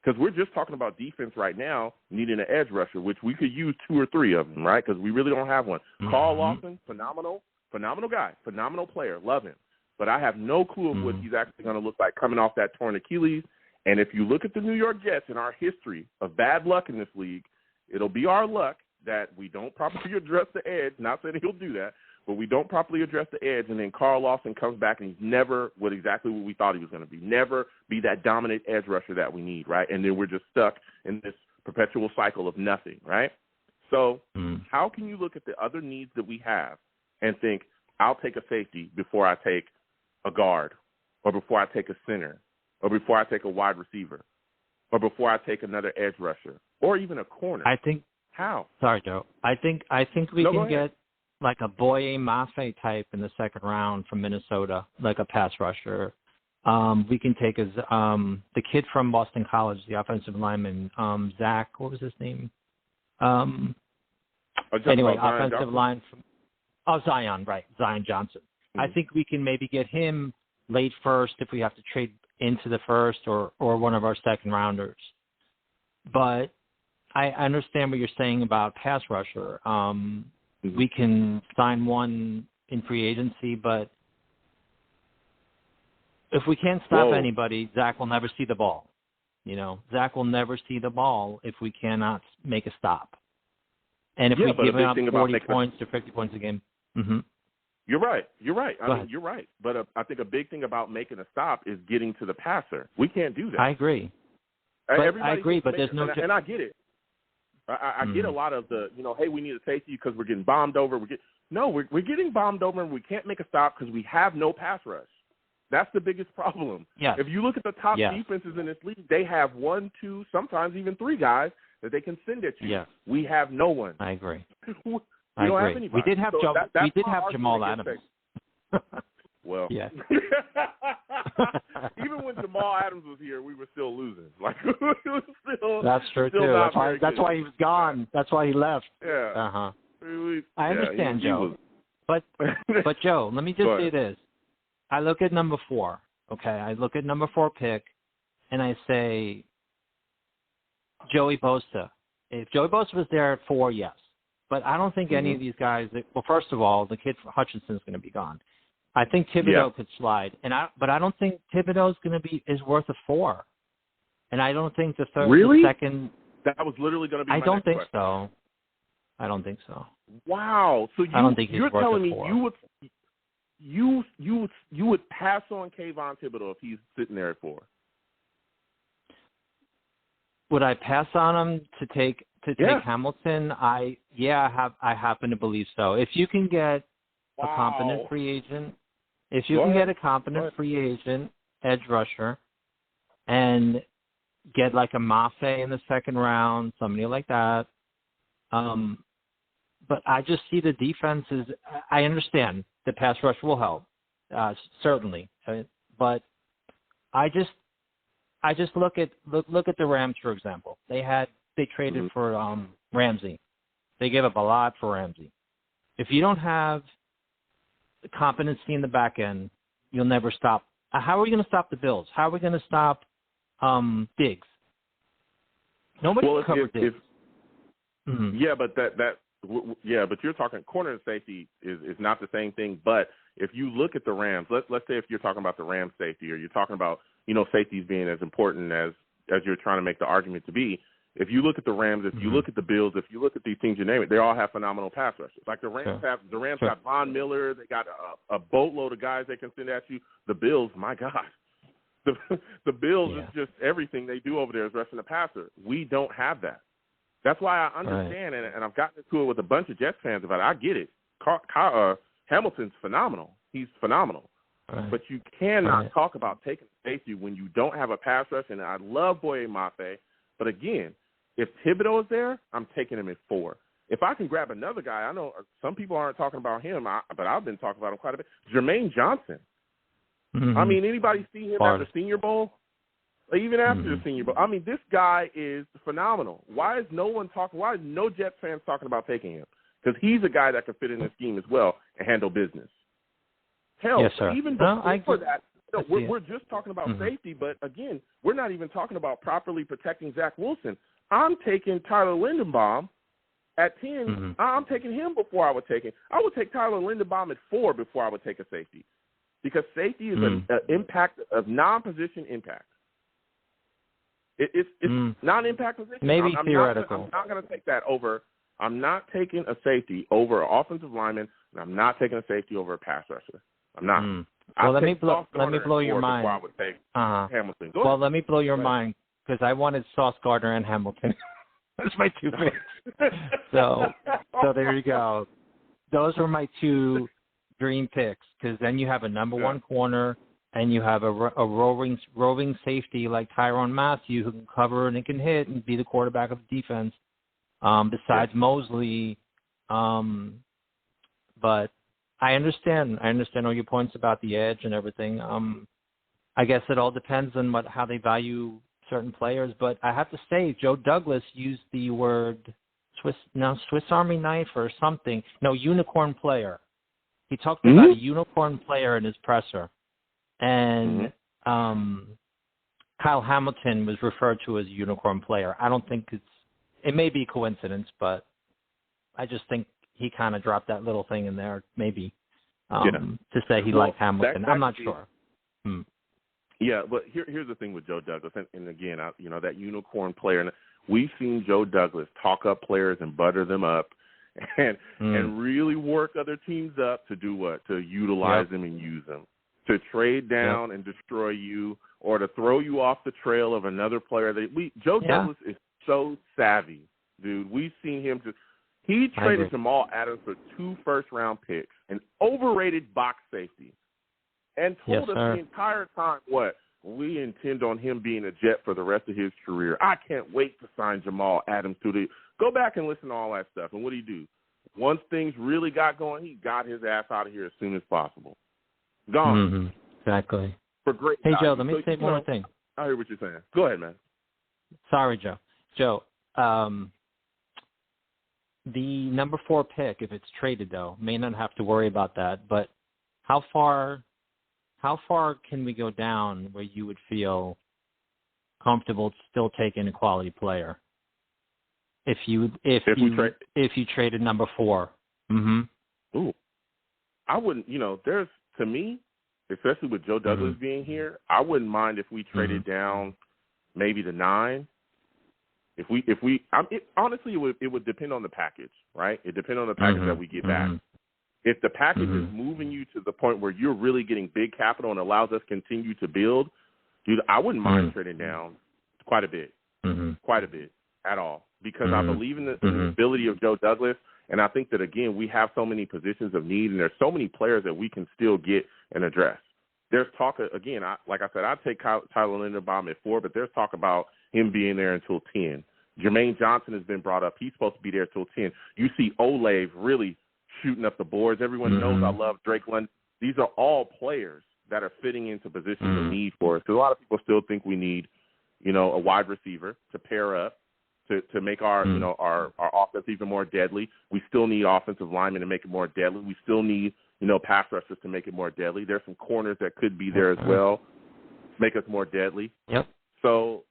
Because we're just talking about defense right now, needing an edge rusher, which we could use 2 or 3 of them, right? Because we really don't have one. Carl Lawson, phenomenal guy, phenomenal player, love him. But I have no clue of what he's actually going to look like coming off that torn Achilles. And if you look at the New York Jets and our history of bad luck in this league, it'll be our luck that we don't properly address the edge. Not saying he'll do that, but we don't properly address the edge, and then Carl Lawson comes back and he's never exactly what we thought he was going to be. Never be that dominant edge rusher that we need, right? And then we're just stuck in this perpetual cycle of nothing, right? So how can you look at the other needs that we have and think, I'll take a safety before I take a guard, or before I take a center, or before I take a wide receiver, or before I take another edge rusher, or even a corner? I think. How? Sorry, Joe. I think we can get like a Boye Mafe type in the 2nd round from Minnesota, like a pass rusher. We can take the kid from Boston College, the offensive lineman, Zach. What was his name? Anyway, offensive line from Zion, right? Zion Johnson. I think we can maybe get him late first if we have to trade into the first, or one of our 2nd rounders. But I understand what you're saying about pass rusher. We can sign one in free agency, but if we can't stop anybody, Zach will never see the ball. Zach will never see the ball if we cannot make a stop. And if we give up 40 points to 50 points a game. You're right. You're right. But I think a big thing about making a stop is getting to the passer. We can't do that. I agree. I agree, but there's no. And I get it. I get a lot of the, hey, we need a safety because we're getting bombed over. We're getting bombed over and we can't make a stop because we have no pass rush. That's the biggest problem. Yes. If you look at the top defenses in this league, they have 1, 2, sometimes even 3 guys that they can send at you. Yes. We have no one. I agree. We I don't agree. have anybody. We did have we did have Jamal Adams. Well, yeah. Even when Jamal Adams was here, we were still losing. Like it was still. That's true too. That's why he was gone. That's why he left. Yeah. Uh-huh. I understand, Joe. But Joe, let me just say this. I look at number 4. Okay, I look at number 4 pick, and I say Joey Bosa. If Joey Bosa was there at 4, yes. But I don't think any of these guys. Well, first of all, the kid Hutchinson's going to be gone. I think Thibodeau could slide, but I don't think Thibodeau's is worth a 4. And I don't think the third, really? The second. That was literally going to be. I my don't next think question. so. I don't think so. Wow. So I don't think he's you're worth telling a me 4. you would pass on Kayvon Thibodeau if he's sitting there at 4? Would I pass on him to take Hamilton? I happen to believe so. If you can get a competent free agent, get a competent free agent edge rusher, and get like a Mafe in the second round, somebody like that. But I just see the defenses. I understand the pass rush will help, certainly, but I just look at the Rams, for example. They traded for Ramsey. They gave up a lot for Ramsey. If you don't have the competency in the back end, you'll never stop. How are we going to stop the Bills? How are we going to stop Diggs? Nobody can cover Diggs. Yeah, but but you're talking corner and safety is not the same thing. But if you look at the Rams, let's say if you're talking about the Rams safety, or you're talking about safeties being as important as you're trying to make the argument to be. If you look at the Rams, if you look at the Bills, if you look at these teams, you name it, they all have phenomenal pass rushers. Like the Rams got Von Miller, they got a boatload of guys they can send at you. The Bills, my God, the Bills is just everything they do over there is rushing the passer. We don't have that. That's why I understand, and I've gotten into it with a bunch of Jets fans about it. I get it. Hamilton's phenomenal. He's phenomenal. Right. But you cannot talk about taking safety when you don't have a pass rush. And I love Boye Mafe, but again, if Thibodeau is there, I'm taking him at 4. If I can grab another guy, I know some people aren't talking about him, but I've been talking about him quite a bit. Jermaine Johnson. I mean, anybody see him at the Senior Bowl? Even after the Senior Bowl. I mean, this guy is phenomenal. Why is no Jets fans talking about taking him? Because he's a guy that can fit in the scheme as well and handle business. Hell, yes, sir. Even before that, we're just talking about safety, but again, we're not even talking about properly protecting Zach Wilson. I'm taking Tyler Linderbaum at 10. I'm taking him before I would take him. I would take Tyler Linderbaum at 4 before I would take a safety, because safety is an impact of non-position impact. It's non-impact position. Maybe theoretical. I'm not going to take that over. I'm not taking a safety over an offensive lineman, and I'm not taking a safety over a pass rusher. I'm not. Well, let me blow your mind. I would take Hamilton. Well, let me blow your mind, because I wanted Sauce Gardner and Hamilton. That's my 2 picks. So there you go. Those were my 2 dream picks, because then you have a number 1 corner, and you have a roving safety like Tyrann Mathieu, who can cover and can hit and be the quarterback of the defense. Besides Mosley, but I understand all your points about the edge and everything. I guess it all depends on how they value certain players. But I have to say, Joe Douglas used the word Swiss Army knife or something. No, unicorn player. He talked about a unicorn player in his presser, and Kyle Hamilton was referred to as a unicorn player. I don't think it may be a coincidence, but I just think he kind of dropped that little thing in there, maybe, to say he liked Hamilton. I'm not sure. Yeah, but here's the thing with Joe Douglas, and again, that unicorn player. And we've seen Joe Douglas talk up players and butter them up, and really work other teams up to do what? To utilize them and use them. to trade down and destroy you or to throw you off the trail of another player. Joe Douglas is so savvy, dude. We've seen him he traded Jamal Adams for 2 first-round picks, an overrated box safety, and told us the entire time we intend on him being a Jet for the rest of his career. I can't wait to sign Jamal Adams go back and listen to all that stuff. And what did he do? Once things really got going, he got his ass out of here as soon as possible. Gone. Mm-hmm. Exactly. For great Hey, value. Joe, let me say one more thing. I hear what you're saying. Go ahead, man. Sorry, Joe. Joe, the number 4 pick, if it's traded, though, may not have to worry about that. But how far can we go down where you would feel comfortable still taking a quality player? If you traded number 4. Mm-hmm. Ooh. I wouldn't, there's, to me, especially with Joe Douglas being here, I wouldn't mind if we traded down maybe to 9. Honestly, it would depend on the package, right? It depends on the package that we get back. If the package is moving you to the point where you're really getting big capital and allows us to continue to build, dude, I wouldn't mind trading down quite a bit at all, because I believe in the ability of Joe Douglas. And I think that, again, we have so many positions of need, and there's so many players that we can still get and address. There's talk, again, like I said, I'd take Tyler Linderbaum at 4, but there's talk about him being there until 10. Jermaine Johnson has been brought up. He's supposed to be there until 10. You see Olave really shooting up the boards. Everyone knows I love Drake London. These are all players that are fitting into positions of need for us. Because a lot of people still think we need, a wide receiver to pair up to make our offense even more deadly. We still need offensive linemen to make it more deadly. We still need, pass rushers to make it more deadly. There's some corners that could be there as well, make us more deadly. Yep. So,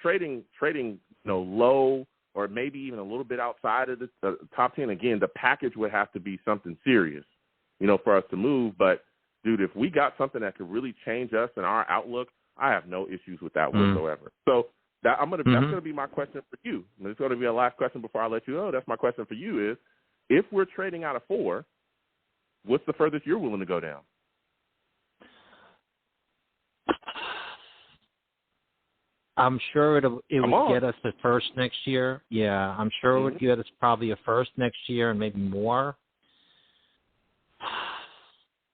trading, low or maybe even a little bit outside of the top 10, again, the package would have to be something serious, for us to move. But, dude, if we got something that could really change us and our outlook, I have no issues with that whatsoever. So that's going to be my question for you. And it's going to be a last question before I let you go. That's my question for you is, if we're trading out of 4, what's the furthest you're willing to go down? I'm sure it would get us the first next year. Yeah, I'm sure it would get us probably a first next year and maybe more.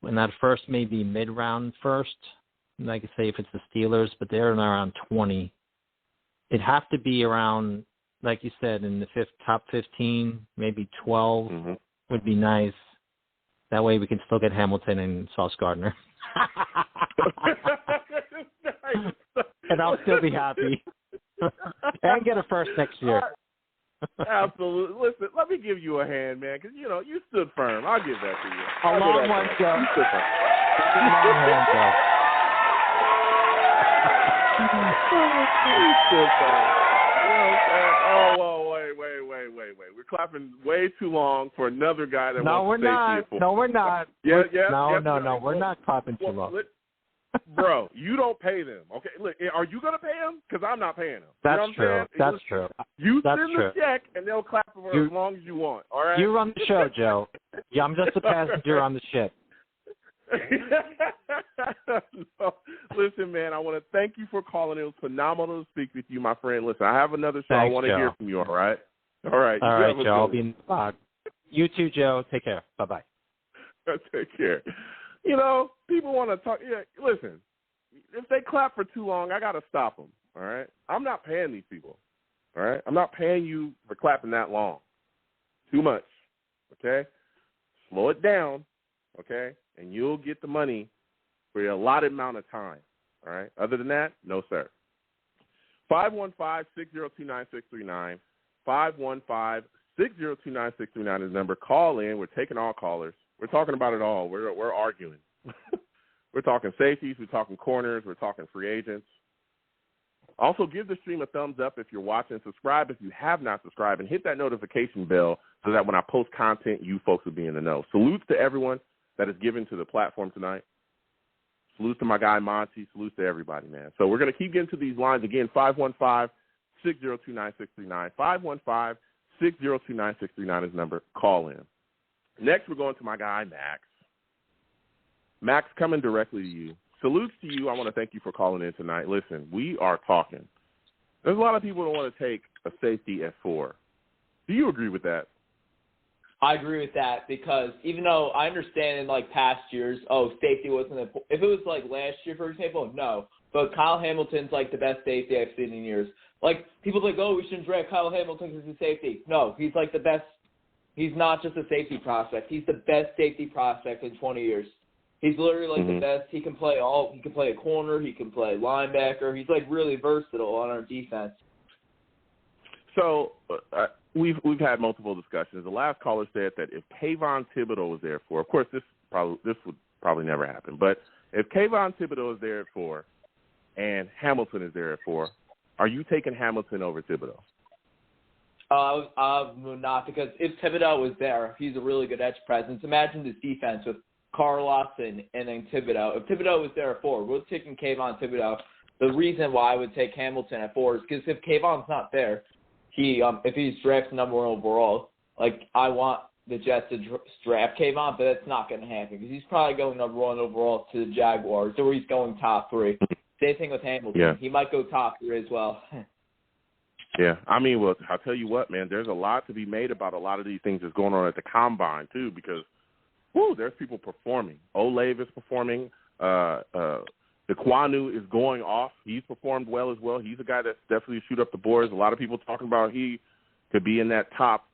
And that first may be mid-round first. Like I say, if it's the Steelers, but they're around 20. It'd have to be around, like you said, in the top 15, maybe 12 would be nice. That way we can still get Hamilton and Sauce Gardner. And I'll still be happy. And get a first next year. Absolutely. Listen, let me give you a hand, man, because, you stood firm. I'll give that to you. A long one, Joe. You stood firm. Long hand, Joe. You stood firm. Oh, well, wait. We're clapping way too long for another guy that wants to stay here. No, we're not. No, we're not clapping too long. Bro, you don't pay them, okay? Look, are you going to pay them? Because I'm not paying them. That's true. That's true. You send the check, and they'll clap for as long as you want, all right? You run the show, Joe. Yeah, I'm just a passenger on the ship. No, listen, man, I want to thank you for calling. It was phenomenal to speak with you, my friend. Listen, I have another show. Thanks, I want to hear from you, all right? All right, Joe. I'll be in the box. You too, Joe. Take care. Bye-bye. Take care. People want to talk. Yeah, listen, if they clap for too long, I got to stop them, all right? I'm not paying these people, all right? I'm not paying you for clapping that long. Too much, okay? Slow it down, okay? And you'll get the money for your allotted amount of time, all right? Other than that, no, sir. 515-602-9639. 515-602-9639 is the number. Call in. We're taking all callers. We're talking about it all. We're arguing. We're talking safeties. We're talking corners. We're talking free agents. Also, give the stream a thumbs up if you're watching. Subscribe if you have not subscribed, and hit that notification bell so that when I post content, you folks will be in the know. Salutes to everyone that is given to the platform tonight. Salutes to my guy Monty. Salutes to everybody, man. So we're going to keep getting to these lines again. 515-602-9639. 515-602-9639 is the number. Call in. Next, we're going to my guy, Max. Max, coming directly to you. Salutes to you. I want to thank you for calling in tonight. Listen, we are talking. There's a lot of people that want to take a safety at 4. Do you agree with that? I agree with that because even though I understand in, like, past years, safety wasn't important. If it was, like, last year, for example, no. But Kyle Hamilton's, like, the best safety I've seen in years. Like, people like, we shouldn't draft Kyle Hamilton because he's a safety. No, he's, like, the best. He's not just a safety prospect. He's the best safety prospect in 20 years. He's literally, like, the best. He can play He can play a corner. He can play linebacker. He's, like, really versatile on our defense. So we've had multiple discussions. The last caller said that if Kayvon Thibodeau was there for, of course, this would probably never happen, but if Kayvon Thibodeau is there at 4 and Hamilton is there at 4, are you taking Hamilton over Thibodeau? Not, because if Thibodeau was there, he's a really good edge presence. Imagine this defense with Carl Lawson and then Thibodeau. If Thibodeau was there at 4, we're taking Kayvon Thibodeau. The reason why I would take Hamilton at 4 is because if Kayvon's not there, if he's drafted number 1 overall, like, I want the Jets to draft Kayvon, but that's not going to happen because he's probably going number 1 overall to the Jaguars, or he's going top 3. Same thing with Hamilton. Yeah. He might go top 3 as well. Yeah, I mean, well, I'll tell you what, man, there's a lot to be made about a lot of these things that's going on at the Combine, too, because, there's people performing. Olave is performing. Dequanu is going off. He's performed well as well. He's a guy that's definitely shoot up the boards. A lot of people talking about he could be in that top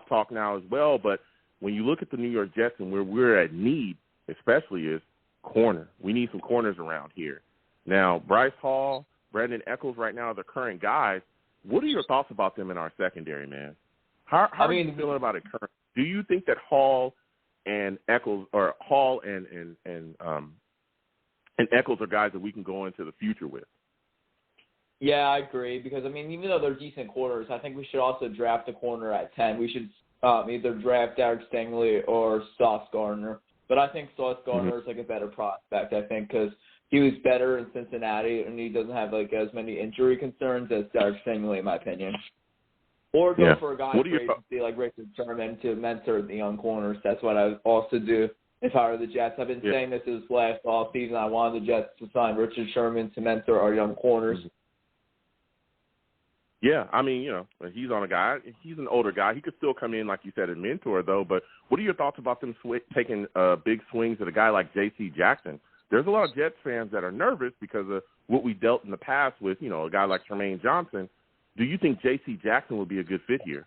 talk now as well. But when you look at the New York Jets and where we're at need, especially, is corner. We need some corners around here. Now, Bryce Hall, Brandon Eckles right now are the current guys. What are your thoughts about them in our secondary, man? How are you feeling about it currently? Do you think that Hall and Eckles, or Hall and Eckles are guys that we can go into the future with? Yeah, I agree, because, I mean, even though they're decent corners, I think we should also draft a corner at 10. We should either draft Derek Stingley or Sauce Gardner. But I think Sauce Gardner is, like, a better prospect, I think, because he was better in Cincinnati, and he doesn't have, like, as many injury concerns as Derek Stingley, in my opinion. Or go for a guy like Richard Sherman to mentor the young corners. That's what I would also do if I were the Jets. I've been saying this since last offseason. I wanted the Jets to sign Richard Sherman to mentor our young corners. Yeah, I mean, he's on a guy. He's an older guy. He could still come in, like you said, and mentor, though. But what are your thoughts about them taking big swings at a guy like J.C. Jackson? There's a lot of Jets fans that are nervous because of what we dealt in the past with, a guy like Jermaine Johnson. Do you think J.C. Jackson would be a good fit here?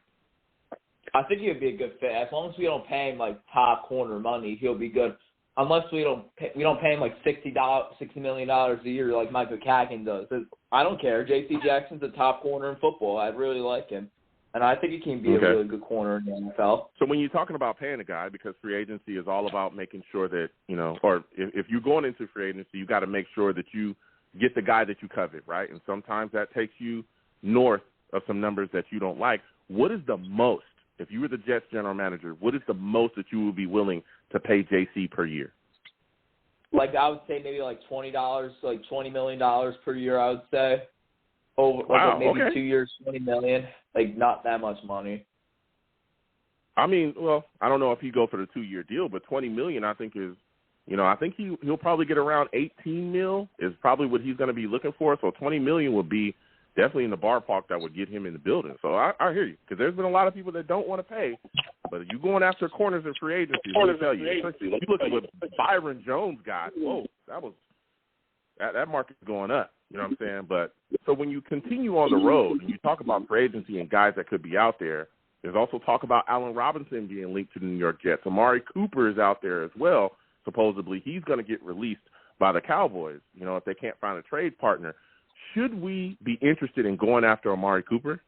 I think he would be a good fit. As long as we don't pay him, like, top corner money, he'll be good. Unless we don't pay him, like, $60 million a year like Michael Kagan does. I don't care. J.C. Jackson's a top corner in football. I really like him. And I think he can be a really good corner in the NFL. So when you're talking about paying a guy, because free agency is all about making sure that, or if you're going into free agency, you got to make sure that you get the guy that you covet, right? And sometimes that takes you north of some numbers that you don't like. What is the most, if you were the Jets general manager, what is the most that you would be willing to pay JC per year? Like, I would say maybe like $20, like $20 million per year, I would say. Over maybe 2 years, $20 million. Like, not that much money. I mean, well, I don't know if he go for the 2-year deal, but $20 million I think is, I think he'll probably get around $18 million is probably what he's going to be looking for. So $20 million would be definitely in the ballpark that would get him in the building. So I hear you, because there's been a lot of people that don't want to pay, but you going after corners in free agency, let me tell you, you look at what Byron Jones got. Whoa, that market's going up. You know what I'm saying? But so when you continue on the road and you talk about free agency and guys that could be out there, there's also talk about Allen Robinson being linked to the New York Jets. Amari Cooper is out there as well. Supposedly he's going to get released by the Cowboys, if they can't find a trade partner. Should we be interested in going after Amari Cooper?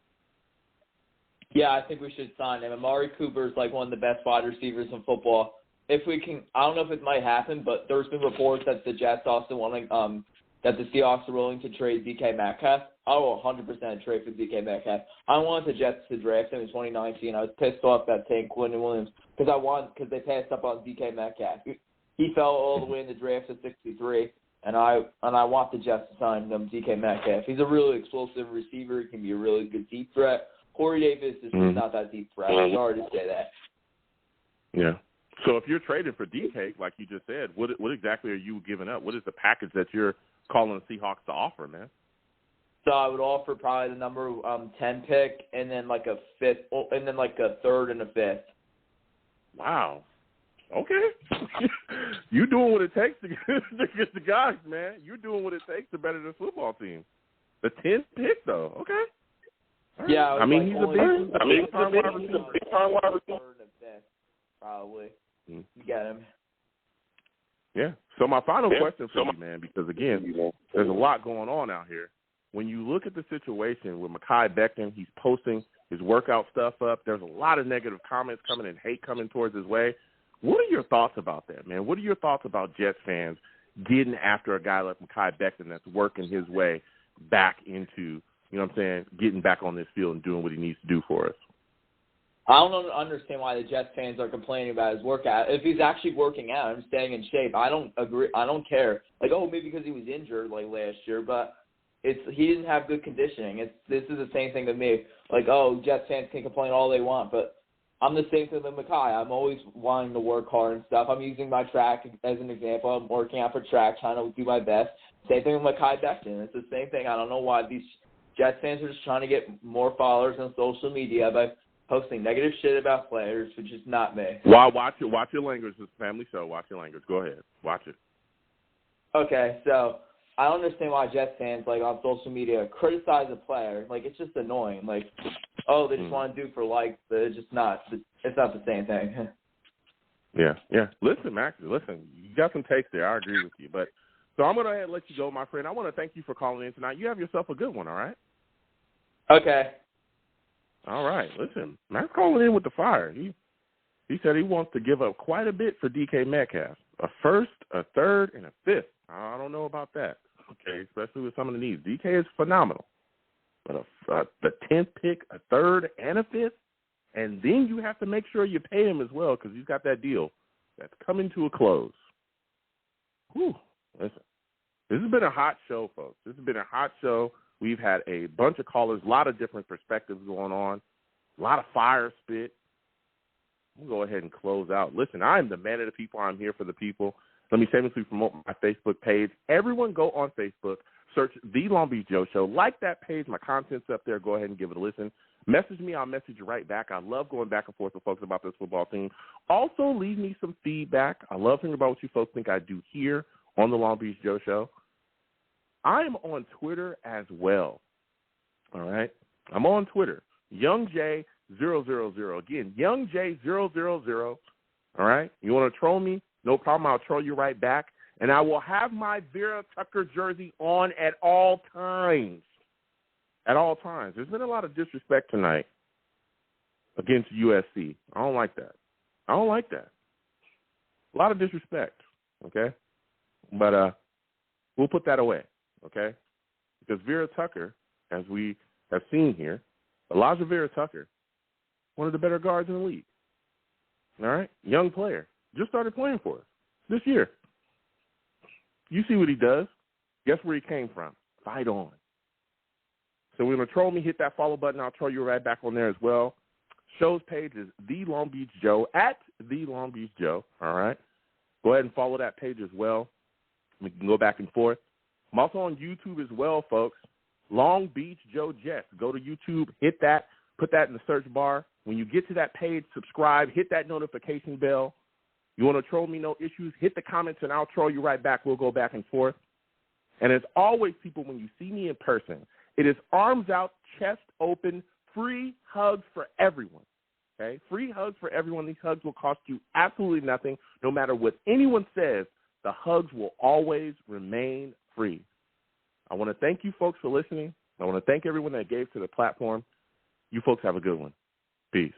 Yeah, I think we should sign him. Amari Cooper is like one of the best wide receivers in football. If we can, I don't know if it might happen, but there's been reports that the Jets also want to, that the Seahawks are willing to trade DK Metcalf. I will 100% trade for DK Metcalf. I wanted the Jets to draft him in 2019. I was pissed off that taking Quentin Williams because they passed up on DK Metcalf. He fell all the way in the draft at 63. And I want the Jets to sign them DK Metcalf. He's a really explosive receiver. He can be a really good deep threat. Corey Davis is just not that deep threat. I'm sorry to say that. Yeah. So if you're trading for DK, like you just said, what exactly are you giving up? What is the package that you're calling the Seahawks to offer, man? So I would offer probably the number 10 pick, and then like a fifth, and then like a third and a fifth. Wow. Okay. You're doing what it takes to get the guys, man. You're doing what it takes to better this football team. The 10th pick, though. Okay. Right. Yeah, I mean, he's a big time wide receiver. Probably. You get him. Yeah. So my final question for you, man, because, again, there's a lot going on out here. When you look at the situation with Mekhi Becton, he's posting his workout stuff up. There's a lot of negative comments coming and hate coming towards his way. What are your thoughts about that, man? What are your thoughts about Jets fans getting after a guy like Mekhi Becton that's working his way back into, you know what I'm saying, getting back on this field and doing what he needs to do for us? I don't understand why the Jets fans are complaining about his workout. If he's actually working out and staying in shape, I don't agree. I don't care. Like, oh, maybe because he was injured like last year, but he didn't have good conditioning. This is the same thing to me. Like, oh, Jets fans can complain all they want, but I'm the same thing with Mekhi. I'm always wanting to work hard and stuff. I'm using my track as an example. I'm working out for track, trying to do my best. Same thing with Mekhi Becton. It's the same thing. I don't know why these Jets fans are just trying to get more followers on social media by posting negative shit about players, which is not me. Watch your language. It's a family show. Watch your language. Go ahead. Watch it. Okay, so I don't understand why Jets fans, like, on social media criticize a player. Like, it's just annoying. Like, oh, they just want to do for likes, but it's just not. It's not the same thing. Yeah. Listen, Max, you got some takes there. I agree with you. But so I'm going to go ahead and let you go, my friend. I want to thank you for calling in tonight. You have yourself a good one, all right? Okay. All right. Listen, Max calling in with the fire. He said he wants to give up quite a bit for DK Metcalf. A first, a third, and a fifth. I don't know about that, okay, especially with some of the needs. DK is phenomenal. But the 10th pick, a third, and a fifth, and then you have to make sure you pay him as well because he's got that deal that's coming to a close. Whew. Listen, this has been a hot show, folks. This has been a hot show. We've had a bunch of callers, a lot of different perspectives going on, a lot of fire spit. We'll go ahead and close out. Listen, I am the man of the people. I'm here for the people. Let me shamelessly promote my Facebook page. Everyone go on Facebook, search The Long Beach Joe Show. Like that page. My content's up there. Go ahead and give it a listen. Message me. I'll message you right back. I love going back and forth with folks about this football team. Also, leave me some feedback. I love hearing about what you folks think I do here on The Long Beach Joe Show. I am on Twitter as well. All right? I'm on Twitter. YoungJ000. Again, YoungJ000. All right? You want to troll me? No problem. I'll troll you right back. And I will have my Vera Tucker jersey on at all times. At all times. There's been a lot of disrespect tonight against USC. I don't like that. A lot of disrespect, okay? But we'll put that away, okay? Because Vera Tucker, as we have seen here, Elijah Vera Tucker, one of the better guards in the league. All right? Young player. Just started playing for us this year. You see what he does. Guess where he came from? Fight on. So when you troll me, hit that follow button. I'll troll you right back on there as well. Show's page is The Long Beach Joe, at The Long Beach Joe. All right? Go ahead and follow that page as well. We can go back and forth. I'm also on YouTube as well, folks. Long Beach Joe Jets. Go to YouTube, hit that, put that in the search bar. When you get to that page, subscribe, hit that notification bell. You want to troll me, no issues, hit the comments, and I'll troll you right back. We'll go back and forth. And as always, people, when you see me in person, it is arms out, chest open, free hugs for everyone. Okay? Free hugs for everyone. These hugs will cost you absolutely nothing. No matter what anyone says, the hugs will always remain free. I want to thank you folks for listening. I want to thank everyone that gave to the platform. You folks have a good one. Peace.